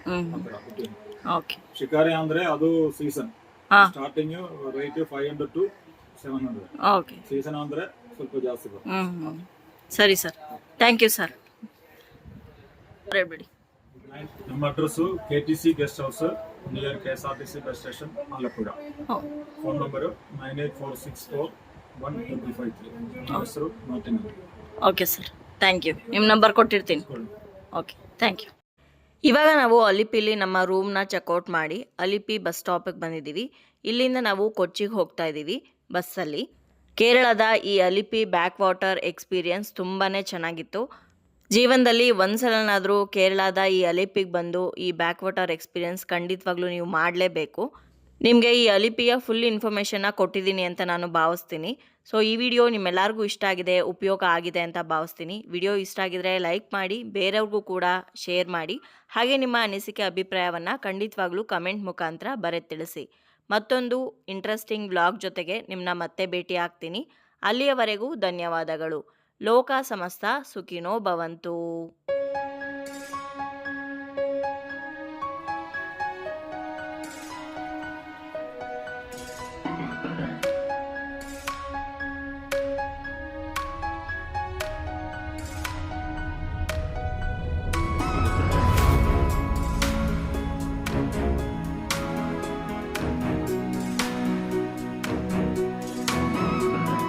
ಓಕೆ. ಶಿಕಾರಿ ಅಂದ್ರೆ ಅದು season, starting rate 500 to 700. Okay. Season ಅಂದ್ರೆ ಸ್ವಲ್ಪ ಜಾಸ್ತಿ ಬರುತ್ತೆ. ಸರಿ ಸರ್, ಥ್ಯಾಂಕ್ ಯು ಸರ್. ಬಿಡಿ. ನಮ್ಮ address KTC guest house, near KSRTC bus station, Alappuzha. Phone number 9846412553. ಹೆಸರು Martin. Okay sir, thank you. ನಿಮ್ಮ ನಂಬರ್ ಕೊಟ್ಟಿರ್ತೀನಿ. Okay, thank you. ಇವಾಗ ನಾವು ಅಲಿಪಿಲಿ ನಮ್ಮ ರೂಮ್ನ ಚೆಕ್ಔಟ್ ಮಾಡಿ ಅಲಿಪಿ ಬಸ್ ಸ್ಟಾಪಿಗೆ ಬಂದಿದ್ದೀವಿ. ಇಲ್ಲಿಂದ ನಾವು ಕೊಚ್ಚಿಗೆ ಹೋಗ್ತಾ ಇದ್ದೀವಿ ಬಸ್ಸಲ್ಲಿ. ಕೇರಳದ ಈ ಅಲಿಪಿ ಬ್ಯಾಕ್ ವಾಟರ್ ಎಕ್ಸ್ಪೀರಿಯನ್ಸ್ ತುಂಬಾ ಚೆನ್ನಾಗಿತ್ತು. ಜೀವನದಲ್ಲಿ ಒಂದ್ಸಲನಾದರೂ ಕೇರಳದ ಈ ಅಲಿಪಿಗೆ ಬಂದು ಈ ಬ್ಯಾಕ್ ವಾಟರ್ ಎಕ್ಸ್ಪೀರಿಯನ್ಸ್ ಖಂಡಿತವಾಗ್ಲೂ ನೀವು ಮಾಡಲೇಬೇಕು. ನಿಮಗೆ ಈ ಅಲಿಪಿಯ ಫುಲ್ ಇನ್ಫಾರ್ಮೇಷನ್ನ ಕೊಟ್ಟಿದ್ದೀನಿ ಅಂತ ನಾನು ಭಾವಿಸ್ತೀನಿ. ಸೊ ಈ ವಿಡಿಯೋ ನಿಮ್ಮೆಲ್ಲರಿಗೂ ಇಷ್ಟ ಆಗಿದೆ, ಉಪಯೋಗ ಆಗಿದೆ ಅಂತ ಭಾವಿಸ್ತೀನಿ. ವಿಡಿಯೋ ಇಷ್ಟ ಆಗಿದ್ರೆ ಲೈಕ್ ಮಾಡಿ, ಬೇರೆಯವ್ರಿಗೂ ಕೂಡ ಶೇರ್ ಮಾಡಿ. ಹಾಗೆ ನಿಮ್ಮ ಅನಿಸಿಕೆ ಅಭಿಪ್ರಾಯವನ್ನು ಖಂಡಿತವಾಗ್ಲೂ ಕಮೆಂಟ್ ಮುಖಾಂತರ ಬರೆದು ತಿಳಿಸಿ. ಮತ್ತೊಂದು ಇಂಟ್ರೆಸ್ಟಿಂಗ್ ವ್ಲಾಗ್ ಜೊತೆಗೆ ನಿಮ್ಮನ್ನ ಮತ್ತೆ ಭೇಟಿ ಆಗ್ತೀನಿ. ಅಲ್ಲಿಯವರೆಗೂ ಧನ್ಯವಾದಗಳು. ಲೋಕ ಸಮಸ್ತ ಸುಖಿನೋ ಭವಂತು.